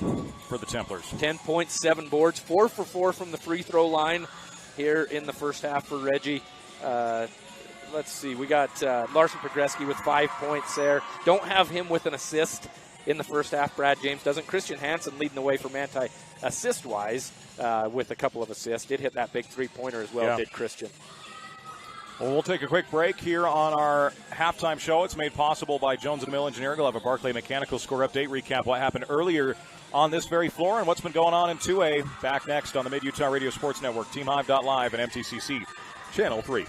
for the Templars. 10.7 boards, 4 for 4 from the free throw line here in the first half for Reggie. Let's see, we got Larson Pogreski with 5 points there. Don't have him with an assist in the first half. Brad James doesn't. Christian Hansen leading the way for Manti assist-wise with a couple of assists. Did hit that big three-pointer as well, did Christian. Well, we'll take a quick break here on our halftime show. It's made possible by Jones & Mill Engineering. We'll have a Barclay Mechanical score update, recap what happened earlier on this very floor and what's been going on in 2A. Back next on the Mid-Utah Radio Sports Network, TeamHive.live and MTCC Channel 3.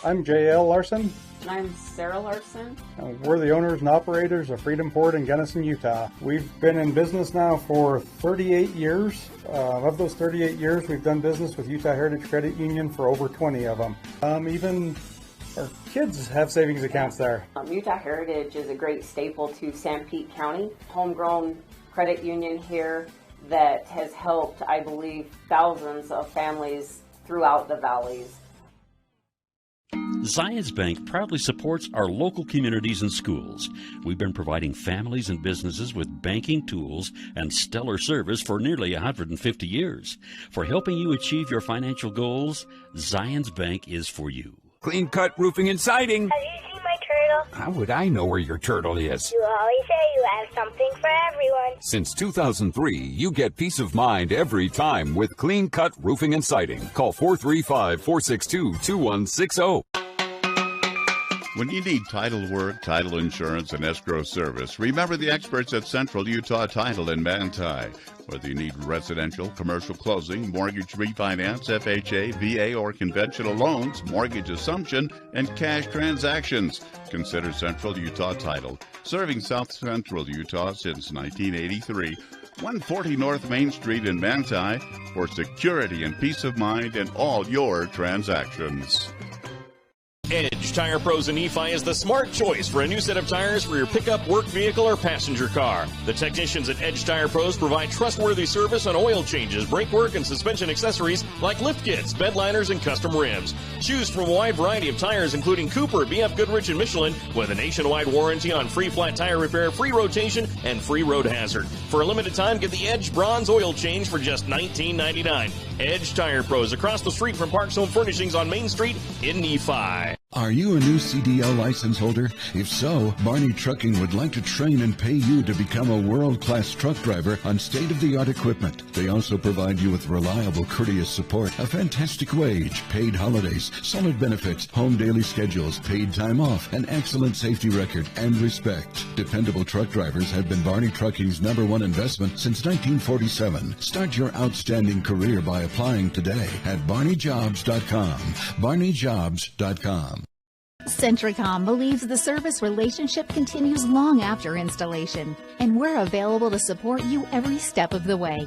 I'm J.L. Larson. And I'm Sarah Larson. We're the owners and operators of Freedom Port in Gunnison, Utah. We've been in business now for 38 years. Of those 38 years, we've done business with Utah Heritage Credit Union for over 20 of them. Even our kids have savings accounts there. Utah Heritage is a great staple to Sanpete County. Homegrown credit union here that has helped, I believe, thousands of families throughout the valleys. Zions Bank proudly supports our local communities and schools. We've been providing families and businesses with banking tools and stellar service for nearly 150 years. For helping you achieve your financial goals, Zions Bank is for you. Clean Cut Roofing and Siding. Have you seen my turtle? How would I know where your turtle is? You always say you have something for everyone. Since 2003, you get peace of mind every time with Clean Cut Roofing and Siding. Call 435-462-2160. When you need title work, title insurance, and escrow service, remember the experts at Central Utah Title in Manti. Whether you need residential, commercial closing, mortgage refinance, FHA, VA, or conventional loans, mortgage assumption, and cash transactions, consider Central Utah Title. Serving South Central Utah since 1983. 140 North Main Street in Manti for security and peace of mind in all your transactions. Edge Tire Pros in Nephi is the smart choice for a new set of tires for your pickup, work vehicle, or passenger car. The technicians at Edge Tire Pros provide trustworthy service on oil changes, brake work, and suspension accessories like lift kits, bed liners, and custom rims. Choose from a wide variety of tires including Cooper, BF Goodrich, and Michelin with a nationwide warranty on free flat tire repair, free rotation, and free road hazard. For a limited time, get the Edge Bronze Oil Change for just $19.99. Edge Tire Pros across the street from Parks Home Furnishings on Main Street in Nephi. Are you a new CDL license holder? If so, Barney Trucking would like to train and pay you to become a world-class truck driver on state-of-the-art equipment. They also provide you with reliable, courteous support, a fantastic wage, paid holidays, solid benefits, home daily schedules, paid time off, an excellent safety record, and respect. Dependable truck drivers have been Barney Trucking's #1 investment since 1947. Start your outstanding career by applying today at barneyjobs.com. barneyjobs.com. Centricom believes the service relationship continues long after installation, and we're available to support you every step of the way.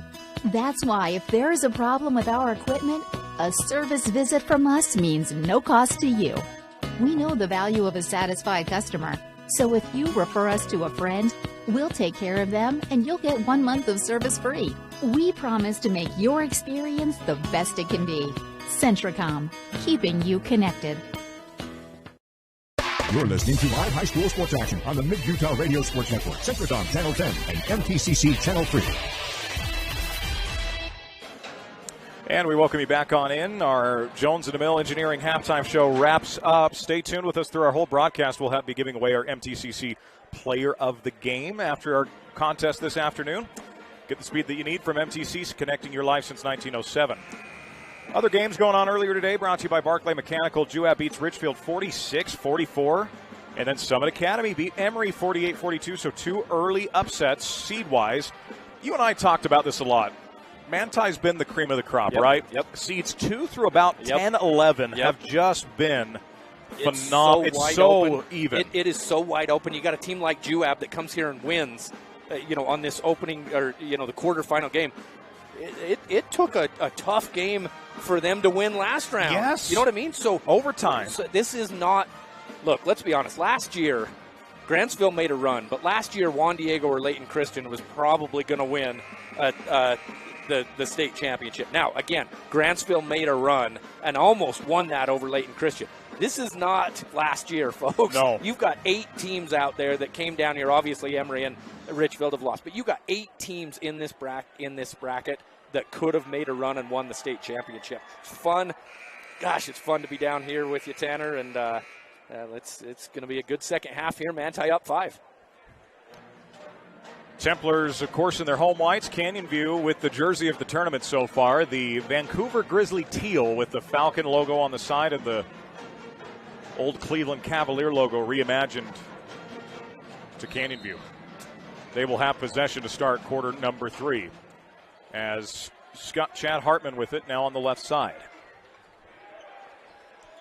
That's why if there is a problem with our equipment, a service visit from us means no cost to you. We know the value of a satisfied customer, so if you refer us to a friend, we'll take care of them and you'll get 1 month of service free. We promise to make your experience the best it can be. Centricom, keeping you connected. You're listening to live high school sports action on the Mid-Utah Radio Sports Network, Centricom Channel 10 and MTCC Channel 3. And we welcome you back on in. Our Jones & Mill Engineering halftime show wraps up. Stay tuned with us through our whole broadcast. We'll be giving away our MTCC Player of the Game after our contest this afternoon. Get the speed that you need from MTCC, connecting your life since 1907. Other games going on earlier today, brought to you by Barclay Mechanical. Juab beats Richfield 46-44. And then Summit Academy beat Emory 48-42. So 2 early upsets seed-wise. You and I talked about this a lot. Manti's been the cream of the crop, right? Yep. Seeds 2 through about 10-11 have just been phenomenal. It's so even. It is so wide open. You got a team like Juab that comes here and wins, on this opening or the quarterfinal game. It took a tough game for them to win last round. Yes. You know what I mean? So overtime. So this is not – look, let's be honest. Last year, Grantsville made a run, but last year Juan Diego or Layton Christian was probably going to win the state championship. Now, again, Grantsville made a run and almost won that over Layton Christian. This is not last year, folks. No. You've got 8 teams out there that came down here. Obviously, Emory and Richfield have lost, but you've got 8 teams in this bracket that could have made a run and won the state championship. It's fun. Gosh, it's fun to be down here with you, Tanner, and it's going to be a good second half here. Manti up 5. Templars, of course, in their home whites. Canyon View with the jersey of the tournament so far. The Vancouver Grizzly teal with the Falcon logo on the side and the old Cleveland Cavalier logo reimagined to Canyon View. They will have possession to start quarter number 3 as Chad Hartman with it now on the left side.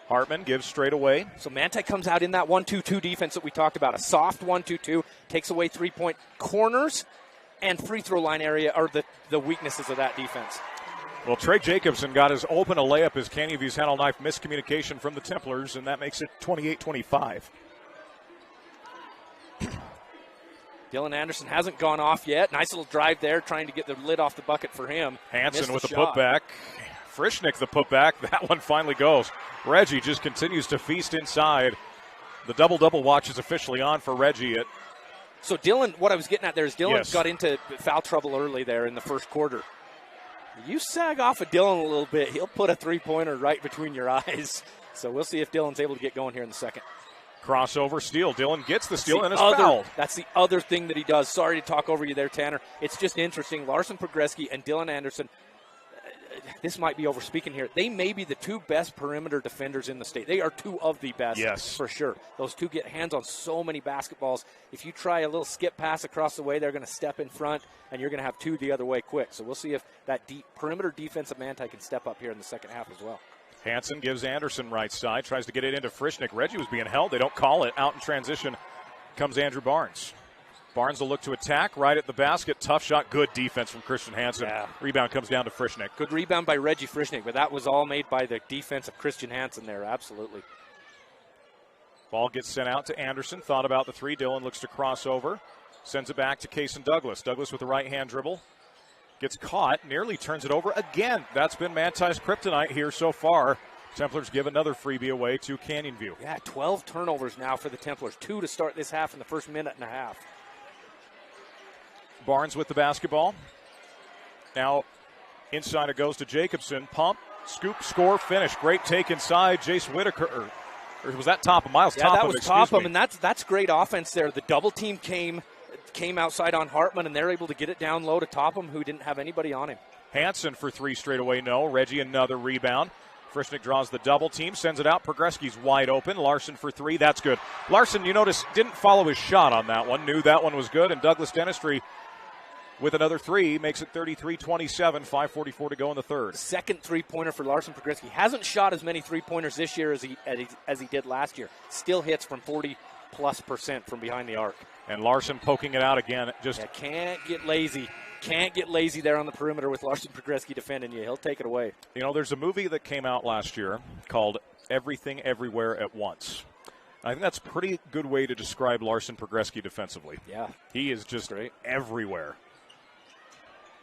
Hartman gives straight away. So Manti comes out in that 1-2-2 defense that we talked about. A soft 1-2-2, takes away 3-point corners, and free throw line area are the weaknesses of that defense. Well, Trey Jacobson got as open a layup as Canyon View's handle knife miscommunication from the Templars, and that makes it 28-25. Dylan Anderson hasn't gone off yet. Nice little drive there, trying to get the lid off the bucket for him. Hansen with the putback. Frischnick the putback. That one finally goes. Reggie just continues to feast inside. The double-double watch is officially on for Reggie. So Dylan, what I was getting at there is Dylan got into foul trouble early there in the first quarter. You sag off of Dylan a little bit, he'll put a three-pointer right between your eyes. So we'll see if Dylan's able to get going here in the second. Crossover steal. Dylan gets the steal and is fouled. That's the other thing that he does. Sorry to talk over you there, Tanner. It's just interesting. Larson Progreski and Dylan Anderson, this might be over-speaking here. They may be the 2 best perimeter defenders in the state. They are 2 of the best, for sure. Those 2 get hands on so many basketballs. If you try a little skip pass across the way, they're going to step in front, and you're going to have 2 the other way quick. So we'll see if that deep perimeter defense of Manti can step up here in the second half as well. Hansen gives Anderson right side, tries to get it into Frischnick. Reggie was being held. They don't call it. Out in transition comes Andrew Barnes. Barnes will look to attack right at the basket. Tough shot. Good defense from Christian Hansen. Yeah. Rebound comes down to Frischnick. Good rebound by Reggie Frischnick, but that was all made by the defense of Christian Hansen there. Absolutely. Ball gets sent out to Anderson. Thought about the 3. Dylan looks to cross over. Sends it back to Cason Douglas. Douglas with the right-hand dribble. Gets caught. Nearly turns it over again. That's been Manti's kryptonite here so far. Templars give another freebie away to Canyon View. Yeah, 12 turnovers now for the Templars. 2 to start this half in the first minute and a half. Barnes with the basketball. Now inside it goes to Jacobson. Pump, scoop, score, finish. Great take inside. Jace Whitaker. Or was that Topham? Miles Topham. Yeah, that was Topham, and that's great offense there. The double team came outside on Hartman, and they're able to get it down low to Topham, who didn't have anybody on him. Hansen for 3 straight away, no. Reggie another rebound. Frischnick draws the double team, sends it out. Progreski's wide open. Larson for 3. That's good. Larson, you notice, didn't follow his shot on that one. Knew that one was good, and Douglas Dentistry with another 3 makes it 33-27, 5:44 to go in the third. Second three-pointer for Larson Progreski. Hasn't shot as many three-pointers this year as he did last year. Still hits from 40+% from behind the arc. And Larson poking it out again. Can't get lazy. Can't get lazy there on the perimeter with Larson Progreski defending you. He'll take it away. You know, there's a movie that came out last year called Everything Everywhere at Once. I think that's a pretty good way to describe Larson Progreski defensively. Yeah. He is just everywhere.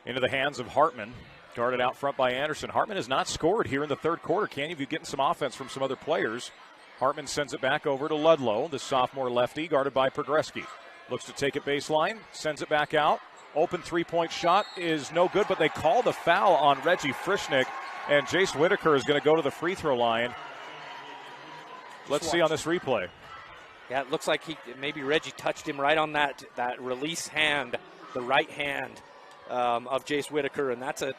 Into the hands of Hartman. Guarded out front by Anderson. Hartman has not scored here in the third quarter. Canyon View getting some offense from some other players. Hartman sends it back over to Ludlow, the sophomore lefty, guarded by Progreski. Looks to take it baseline, sends it back out. Open three-point shot is no good, but they call the foul on Reggie Frischnick, and Jace Whitaker is going to go to the free throw line. Let's see on this replay. Yeah, it looks like maybe Reggie touched him right on that release hand, the right hand of Jace Whitaker, and that's a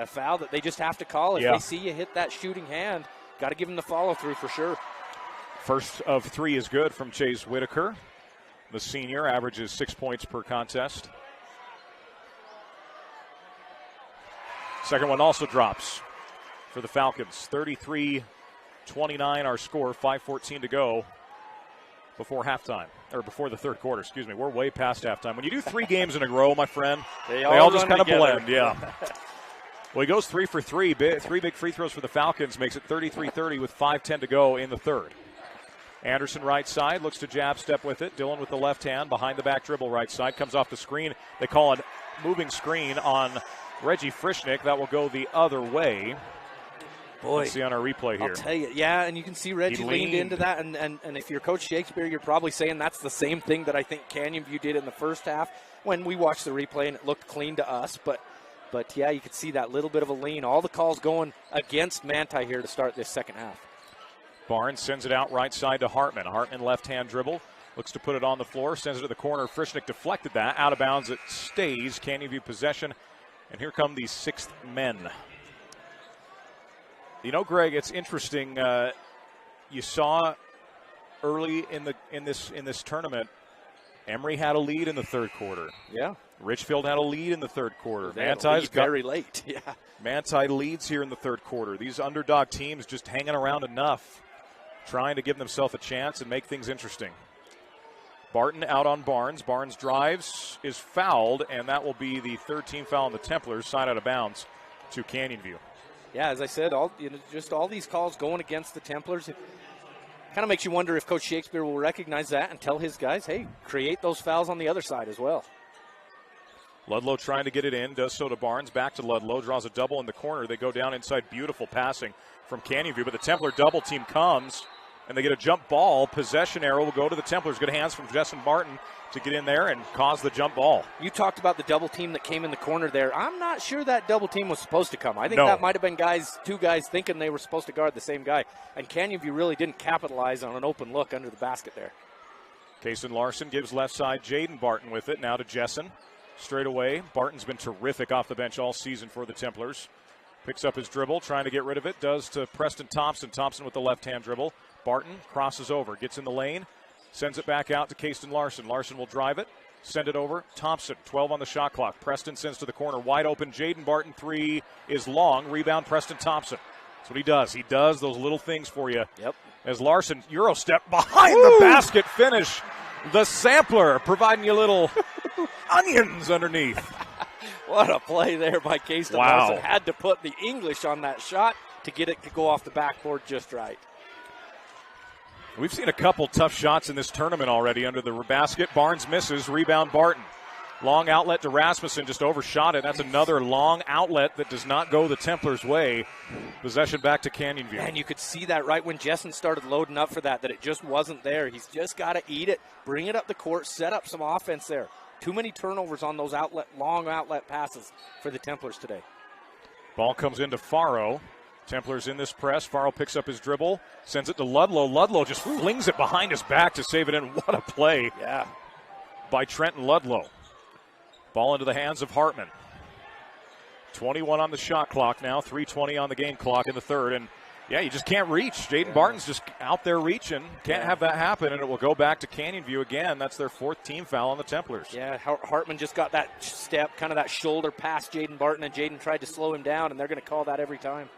foul that they just have to call. If they see you hit that shooting hand, got to give him the follow-through for sure. First of 3 is good from Jace Whitaker. The senior averages 6 points per contest. Second one also drops for the Falcons. 33-29 our score, 5:14 to go before halftime, or before the third quarter, excuse me. We're way past halftime. When you do 3 games in a row, my friend, they all just kind of blend, yeah. Well, he goes 3 for 3. 3 big free throws for the Falcons, makes it 33-30 with 5:10 to go in the third. Anderson right side, looks to jab step with it. Dillon with the left hand, behind the back dribble right side, comes off the screen. They call a moving screen on Reggie Frischnick. That will go the other way. Boy, let's see on our replay here. I'll tell you, yeah, and you can see Reggie leaned into that, and if you're Coach Shakespeare, you're probably saying that's the same thing that I think Canyon View did in the first half when we watched the replay and it looked clean to us, but yeah, you could see that little bit of a lean. All the calls going against Manti here to start this second half. Barnes sends it out right side to Hartman. Hartman left-hand dribble, looks to put it on the floor, sends it to the corner. Frischnick deflected that. Out of bounds, it stays. Canyon View possession. And here come the sixth men. You know, Greg, it's interesting. You saw early in this tournament, Emory had a lead in the third quarter. Yeah. Richfield had a lead in the third quarter. Manti's very late. Yeah. Manti leads here in the third quarter. These underdog teams just hanging around enough, trying to give themselves a chance and make things interesting. Barton out on Barnes. Barnes drives, is fouled, and that will be the third team foul on the Templars, side out of bounds to Canyon View. Yeah, as I said, just all these calls going against the Templars. It kind of makes you wonder if Coach Shakespeare will recognize that and tell his guys, hey, create those fouls on the other side as well. Ludlow trying to get it in, does so to Barnes, back to Ludlow, draws a double in the corner. They go down inside, beautiful passing from Canyon View, but the Templar double team comes, and they get a jump ball. Possession arrow will go to the Templars. Good hands from Justin Barton to get in there and cause the jump ball. You talked about the double team that came in the corner there. I'm not sure that double team was supposed to come. I think that might have been two guys thinking they were supposed to guard the same guy, and Canyon View really didn't capitalize on an open look under the basket there. Kason Larson gives left side. Jaden Barton with it, now to Jessen. Straight away. Barton's been terrific off the bench all season for the Templars. Picks up his dribble, trying to get rid of it. Does to Preston Thompson. Thompson with the left-hand dribble. Barton crosses over, gets in the lane, sends it back out to Kason Larson. Larson will drive it, send it over. Thompson, 12 on the shot clock. Preston sends to the corner, wide open. Jaden Barton, three is long. Rebound, Preston Thompson. That's what he does. He does those little things for you. Yep. As Larson, Euro step behind the basket finish. The sampler providing you little onions underneath. What a play there by Kason Larson. Had to put the English on that shot to get it to go off the backboard just right. We've seen a couple tough shots in this tournament already under the basket. Barnes misses, rebound Barton. Long outlet to Rasmussen, just overshot it. That's another long outlet that does not go the Templars' way. Possession back to Canyon View. And you could see that right when Jessen started loading up for that it just wasn't there. He's just got to eat it, bring it up the court, set up some offense there. Too many turnovers on those long outlet passes for the Templars today. Ball comes into Faro. Templars in this press. Faro picks up his dribble, sends it to Ludlow. Ludlow just flings it behind his back to save it in. What a play by Trenton Ludlow. Ball into the hands of Hartman. 21 on the shot clock now, 3:20 on the game clock in the third. And, yeah, you just can't reach. Jaden Barton's just out there reaching. Can't have that happen, and it will go back to Canyon View again. That's their fourth team foul on the Templars. Yeah, Hartman just got that step, kind of that shoulder past Jaden Barton, and Jaden tried to slow him down, and they're going to call that every time.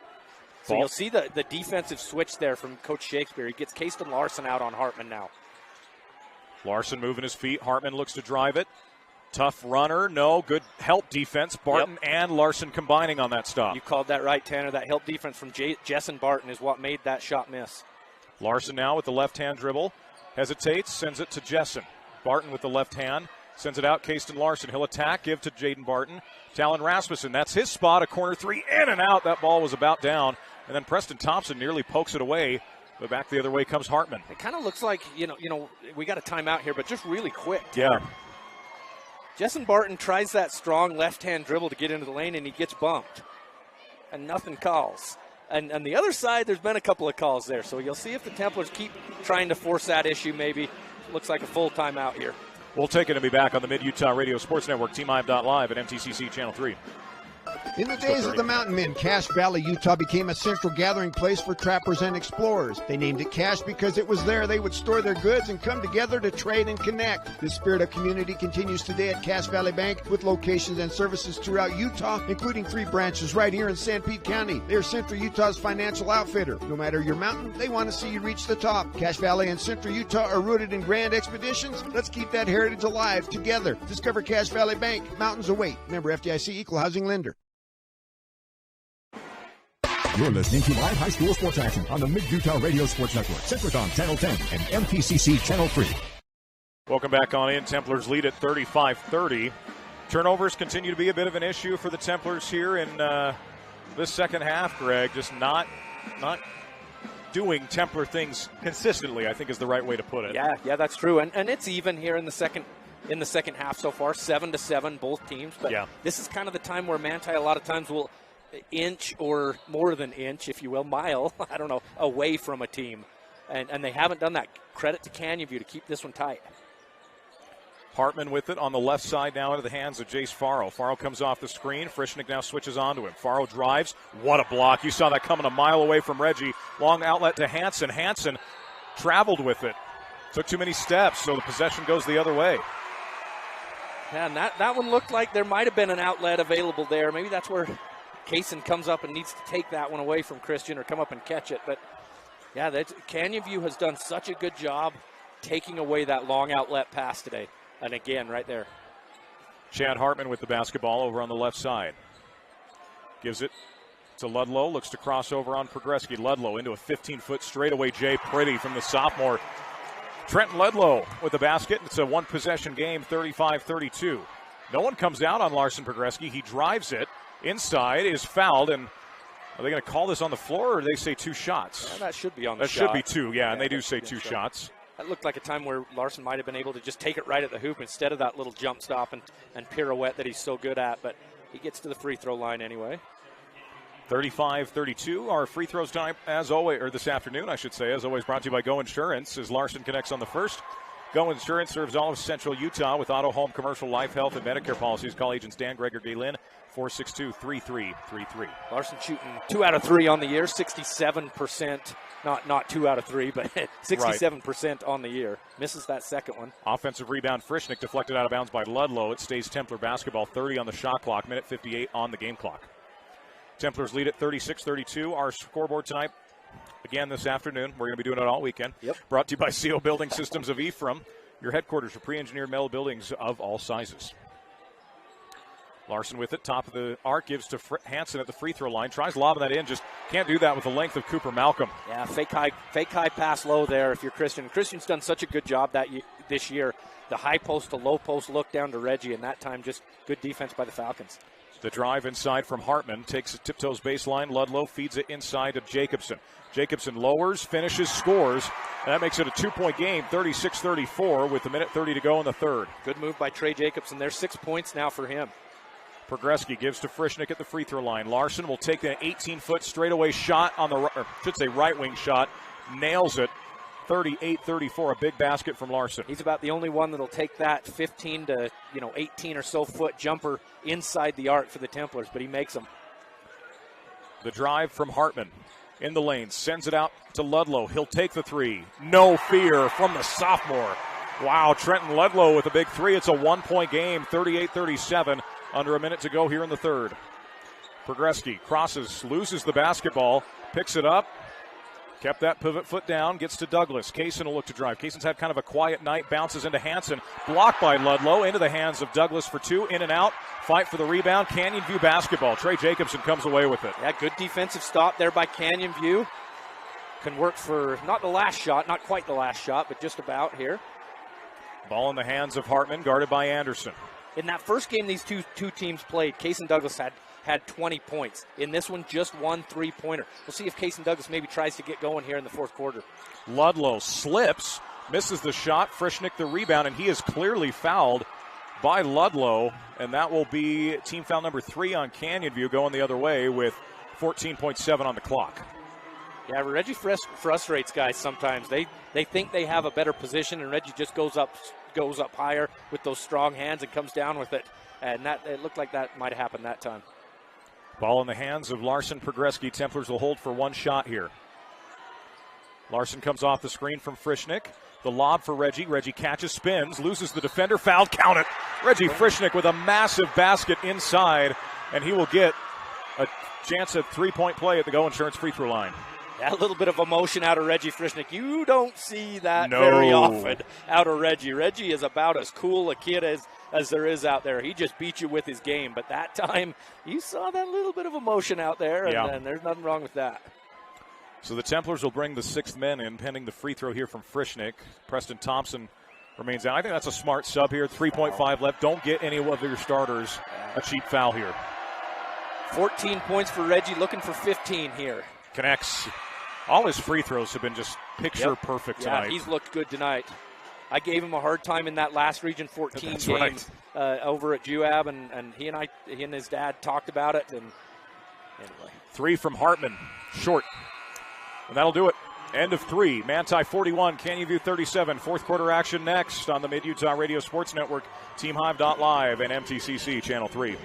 So you'll see the defensive switch there from Coach Shakespeare. He gets Kason Larson out on Hartman now. Larson moving his feet. Hartman looks to drive it. Tough runner. No, good help defense. Barton and Larson combining on that stop. You called that right, Tanner. That help defense from Jessen Barton is what made that shot miss. Larson now with the left-hand dribble. Hesitates, sends it to Jessen. Barton with the left hand. Sends it out, Kason Larson. He'll attack, give to Jaden Barton. Talon Rasmussen, that's his spot. A corner three, in and out. That ball was about down. And then Preston Thompson nearly pokes it away. But back the other way comes Hartman. It kind of looks like, you know, we got a timeout here, but just really quick. Yeah. Jessen Barton tries that strong left-hand dribble to get into the lane, and he gets bumped. And nothing calls. And on the other side, there's been a couple of calls there. So you'll see if the Templars keep trying to force that issue maybe. Looks like a full timeout here. We'll take it and be back on the Mid-Utah Radio Sports Network, TeamHive.live at MTCC Channel 3. In the days of the Mountain Men, Cache Valley, Utah became a central gathering place for trappers and explorers. They named it Cache because it was there they would store their goods and come together to trade and connect. This spirit of community continues today at Cache Valley Bank with locations and services throughout Utah, including 3 branches right here in St. Pete County. They're Central Utah's financial outfitter. No matter your mountain, they want to see you reach the top. Cache Valley and Central Utah are rooted in grand expeditions. Let's keep that heritage alive together. Discover Cache Valley Bank. Mountains await. Member FDIC, Equal Housing Lender. You're listening to live high school sports action on the Mid-Utah Radio Sports Network, Synchrotron Channel 10 and MTCC Channel 3. Welcome back on in. Templars lead at 35-30. Turnovers continue to be a bit of an issue for the Templars here in this second half, Greg. Just not doing Templar things consistently, I think is the right way to put it. Yeah, that's true. And it's even here in the second half so far, 7-7, both teams. But this is kind of the time where Manti a lot of times will inch or more than inch, if you will, mile, I don't know, away from a team. And they haven't done that. Credit to Canyon View to keep this one tight. Hartman with it on the left side now into the hands of Jace Farrell. Farrell comes off the screen. Frischnick now switches onto him. Farrell drives. What a block. You saw that coming a mile away from Reggie. Long outlet to Hansen. Hansen traveled with it. Took too many steps, so the possession goes the other way. Yeah, and that one looked like there might have been an outlet available there. Maybe that's where Kaysen comes up and needs to take that one away from Christian or come up and catch it. But, yeah, Canyon View has done such a good job taking away that long outlet pass today. And again, right there. Chad Hartman with the basketball over on the left side. Gives it to Ludlow. Looks to cross over on Progreski. Ludlow into a 15-foot straightaway. Jay Pretty from the sophomore. Trenton Ludlow with the basket. It's a one-possession game, 35-32. No one comes out on Larson Progreski. He drives it. Inside is fouled. And are they going to call this on the floor, or do they say two shots? Yeah, that should be on the shot. That should be two, and they do say two shots. That looked like a time where Larson might have been able to just take it right at the hoop instead of that little jump stop and pirouette that he's so good at, but he gets to the free throw line anyway. 35-32. Our free throws time, as always, or this afternoon, I should say, as always, brought to you by Go Insurance, as Larson connects on the first. Go Insurance serves all of Central Utah with auto, home, commercial, life, health, and Medicare policies. Call agents Dan, Greg, or Gaylin, 462-3333. Larson shooting 2 out of 3 on the year, 67%. Not 2 out of 3, but 67% on the year. Misses that second one. Offensive rebound, Frischnick deflected out of bounds by Ludlow. It stays Templar basketball, 30 on the shot clock, minute 58 on the game clock. Templars lead at 36-32. Our scoreboard tonight, again this afternoon. We're going to be doing it all weekend. Brought to you by CO Building Systems of Ephraim, your headquarters for pre-engineered metal buildings of all sizes. Larson with it, top of the arc, gives to Hansen at the free throw line. Tries lobbing that in, just can't do that with the length of Cooper Malcolm. Yeah, fake high pass low there if you're Christian. Christian's done such a good job this year. The high post to low post look down to Reggie, and that time just good defense by the Falcons. The drive inside from Hartman, takes it tiptoes baseline. Ludlow feeds it inside to Jacobson. Jacobson lowers, finishes, scores. And that makes it a 2-point game, 36-34 with a minute 30 to go in the third. Good move by Trey Jacobson. There's 6 points now for him. Progreski gives to Frischnick at the free throw line. Larson will take an 18-foot straightaway shot on the, or should say right wing shot. Nails it. 38-34, a big basket from Larson. He's about the only one that'll take that 15 to 18 or so foot jumper inside the arc for the Templars, but he makes them. The drive from Hartman in the lane, sends it out to Ludlow. He'll take the three. No fear from the sophomore. Wow, Trenton Ludlow with a big three. It's a 1-point game, 38-37. Under a minute to go here in the third. Progreski crosses, loses the basketball, picks it up, kept that pivot foot down, gets to Douglas. Kaysen will look to drive. Kaysen's had kind of a quiet night, bounces into Hansen, blocked by Ludlow, into the hands of Douglas for two, in and out, fight for the rebound. Canyon View basketball. Trey Jacobson comes away with it. Yeah, good defensive stop there by Canyon View. Can work for not the last shot, not quite the last shot, but just about here. Ball in the hands of Hartman, guarded by Anderson. In that first game these two teams played, Kaysen Douglas had 20 points. In this one, just 1 3-pointer. We'll see if Kaysen Douglas maybe tries to get going here in the fourth quarter. Ludlow slips, misses the shot. Frischnick the rebound, and he is clearly fouled by Ludlow, and that will be team foul number 3 on Canyon View, going the other way with 14.7 on the clock. Yeah, Reggie frustrates guys sometimes. They think they have a better position, and Reggie just goes up higher with those strong hands and comes down with it. And it looked like that might have happened that time. Ball in the hands of Larson Progreski. Templars will hold for one shot here. Larson comes off the screen from Frischnick. The lob for Reggie. Reggie catches, spins, loses the defender, fouled, count it. Reggie Frischnick with a massive basket inside, and he will get a chance at 3-point play at the Go Insurance free throw line. A little bit of emotion out of Reggie Frischnick. You don't see that very often out of Reggie. Reggie is about as cool a kid as there is out there. He just beat you with his game. But that time, you saw that little bit of emotion out there, and there's nothing wrong with that. So the Templars will bring the sixth men in, pending the free throw here from Frischnick. Preston Thompson remains out. I think that's a smart sub here. 3.5 left. Don't get any of your starters a cheap foul here. 14 points for Reggie, looking for 15 here. Connects. All his free throws have been just picture perfect tonight. Yeah, he's looked good tonight. I gave him a hard time in that last Region 14 game over at Juab, and he and his dad talked about it. And anyway, 3 from Hartman, short, and that'll do it. End of 3. Manti 41, Canyon View 37. Fourth quarter action next on the Mid-Utah Radio Sports Network, TeamHive.live, and MTCC Channel 3.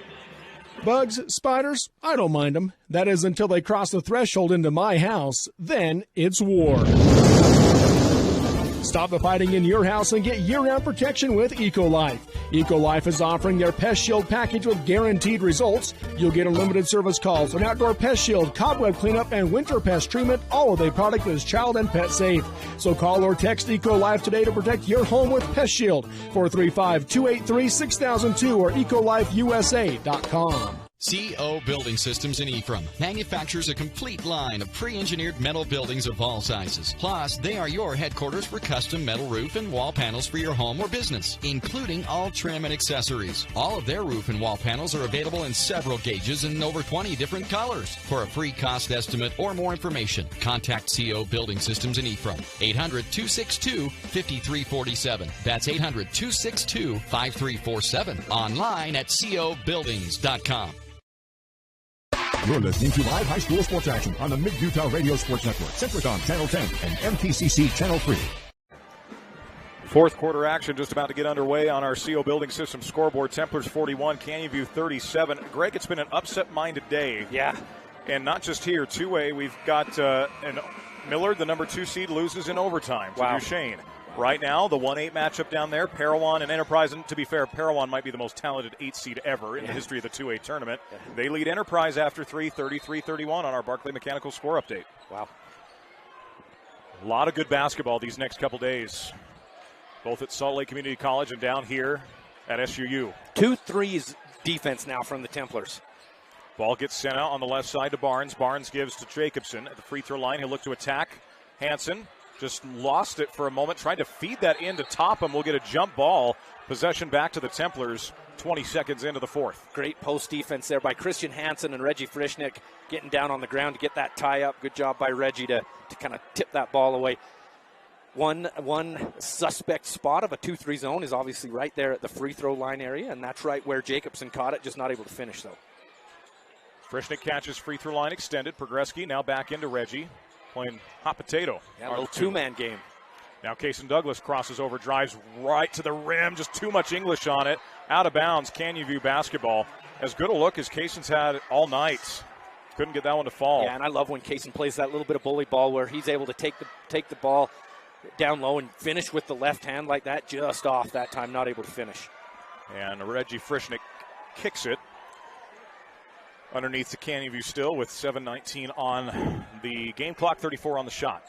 Bugs, spiders, I don't mind them. That is until they cross the threshold into my house. Then it's war. Stop the fighting in your house and get year-round protection with EcoLife. EcoLife is offering their Pest Shield package with guaranteed results. You'll get unlimited service calls, an outdoor pest shield, cobweb cleanup, and winter pest treatment. All of the product is child and pet safe. So call or text EcoLife today to protect your home with Pest Shield. 435-283-6002 or ecolifeusa.com. CO Building Systems in Ephraim manufactures a complete line of pre-engineered metal buildings of all sizes. Plus, they are your headquarters for custom metal roof and wall panels for your home or business, including all trim and accessories. All of their roof and wall panels are available in several gauges and over 20 different colors. For a free cost estimate or more information, contact CO Building Systems in Ephraim. 800-262-5347. That's 800-262-5347. Online at cobuildings.com. You're listening to live high school sports action on the Mid-Utah Radio Sports Network, Centricon Channel 10 and MTCC Channel 3. Fourth quarter action just about to get underway on our CO Building System scoreboard. Templars 41, Canyon View 37. Greg, it's been an upset-minded day. Yeah. And not just here, 2A, we've got Millard, the number 2 seed, loses in overtime to Duchesne. Right now, the 1-8 matchup down there, Parowan and Enterprise. And to be fair, Parowan might be the most talented 8 seed ever in the history of the 2A tournament. They lead Enterprise after 3, 33-31 on our Barclay Mechanical score update. Wow. A lot of good basketball these next couple days, both at Salt Lake Community College and down here at SUU. 2 threes defense now from the Templars. Ball gets sent out on the left side to Barnes. Barnes gives to Jacobson at the free throw line. He'll look to attack. Hansen just lost it for a moment, tried to feed that in to Topham. We'll get a jump ball. Possession back to the Templars 20 seconds into the fourth. Great post defense there by Christian Hansen and Reggie Frischnick getting down on the ground to get that tie up. Good job by Reggie to kind of tip that ball away. One suspect spot of a 2-3 zone is obviously right there at the free throw line area, and that's right where Jacobson caught it, just not able to finish though. Frischnick catches free throw line extended. Progreski now back into Reggie. Playing hot potato. Yeah, a little two-man game. Now Cason Douglas crosses over, drives right to the rim. Just too much English on it. Out of bounds, Canyon View basketball. As good a look as Cason's had all night. Couldn't get that one to fall. Yeah, and I love when Cason plays that little bit of bully ball where he's able to take the ball down low and finish with the left hand like that, just off that time, not able to finish. And Reggie Frischnick kicks it. Underneath the Canyon View still with 7:19 on the game clock, 34 on the shot.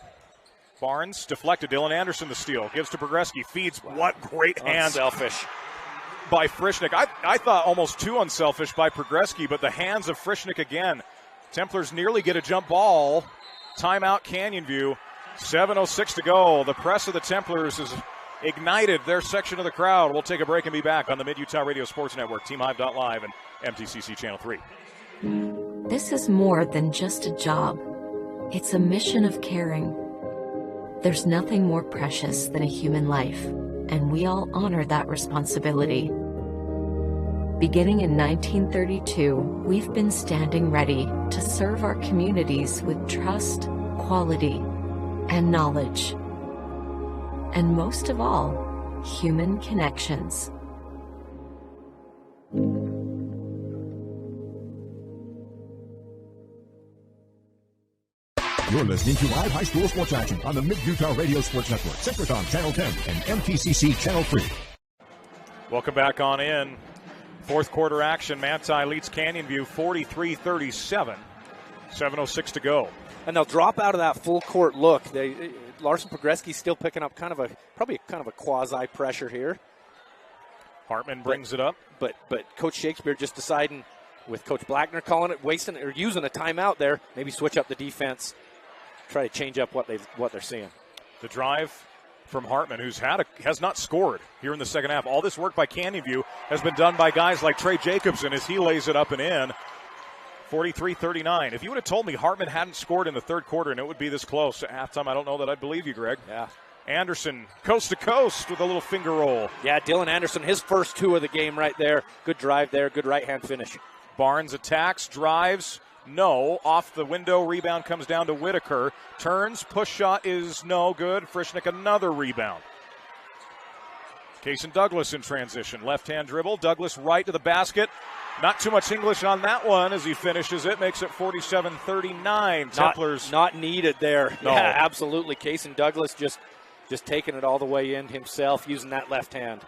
Barnes deflected. Dylan Anderson the steal. Gives to Progreski. Feeds. Wow. What great hands. Unselfish. By Frischnick. I thought almost too unselfish by Progreski, but the hands of Frischnick again. Templars nearly get a jump ball. Timeout Canyon View. 7:06 to go. The press of the Templars has ignited their section of the crowd. We'll take a break and be back on the Mid-Utah Radio Sports Network, TeamHive.live and MTCC Channel 3. This is more than just a job. It's a mission of caring. There's nothing more precious than a human life, and we all honor that responsibility. Beginning in 1932, we've been standing ready to serve our communities with trust, quality, and knowledge. And most of all, human connections. You're listening to live high school sports action on the Mid-Utah Radio Sports Network, Centricon Channel 10 and MTCC Channel 3. Welcome back on in. Fourth quarter action. Manti leads Canyon View 43-37. 7:06 to go. And they'll drop out of that full court look. Larson Pogreski's still picking up probably a quasi pressure here. Hartman brings it up. But Coach Shakespeare just deciding, with Coach Blackner calling it, wasting or using a timeout there, maybe switch up the defense, try to change up what they're seeing. The drive from Hartman, who's has not scored here in the second half. All this work by Canyon View has been done by guys like Trey Jacobson as he lays it up and in. 43-39. If you would have told me Hartman hadn't scored in the third quarter and it would be this close at halftime, I don't know that I'd believe you, Greg. Yeah. Anderson, coast to coast with a little finger roll. Yeah, Dylan Anderson, his first two of the game right there. Good drive there, good right-hand finish. Barnes attacks, drives, no. Off the window, rebound comes down to Whitaker. Turns, push shot is no good. Frischnick, another rebound. Cason Douglas in transition. Left-hand dribble. Douglas right to the basket. Not too much English on that one as he finishes it. Makes it 47-39. Templars. Not needed there. No. Yeah, absolutely. Cason Douglas just taking it all the way in himself, using that left hand.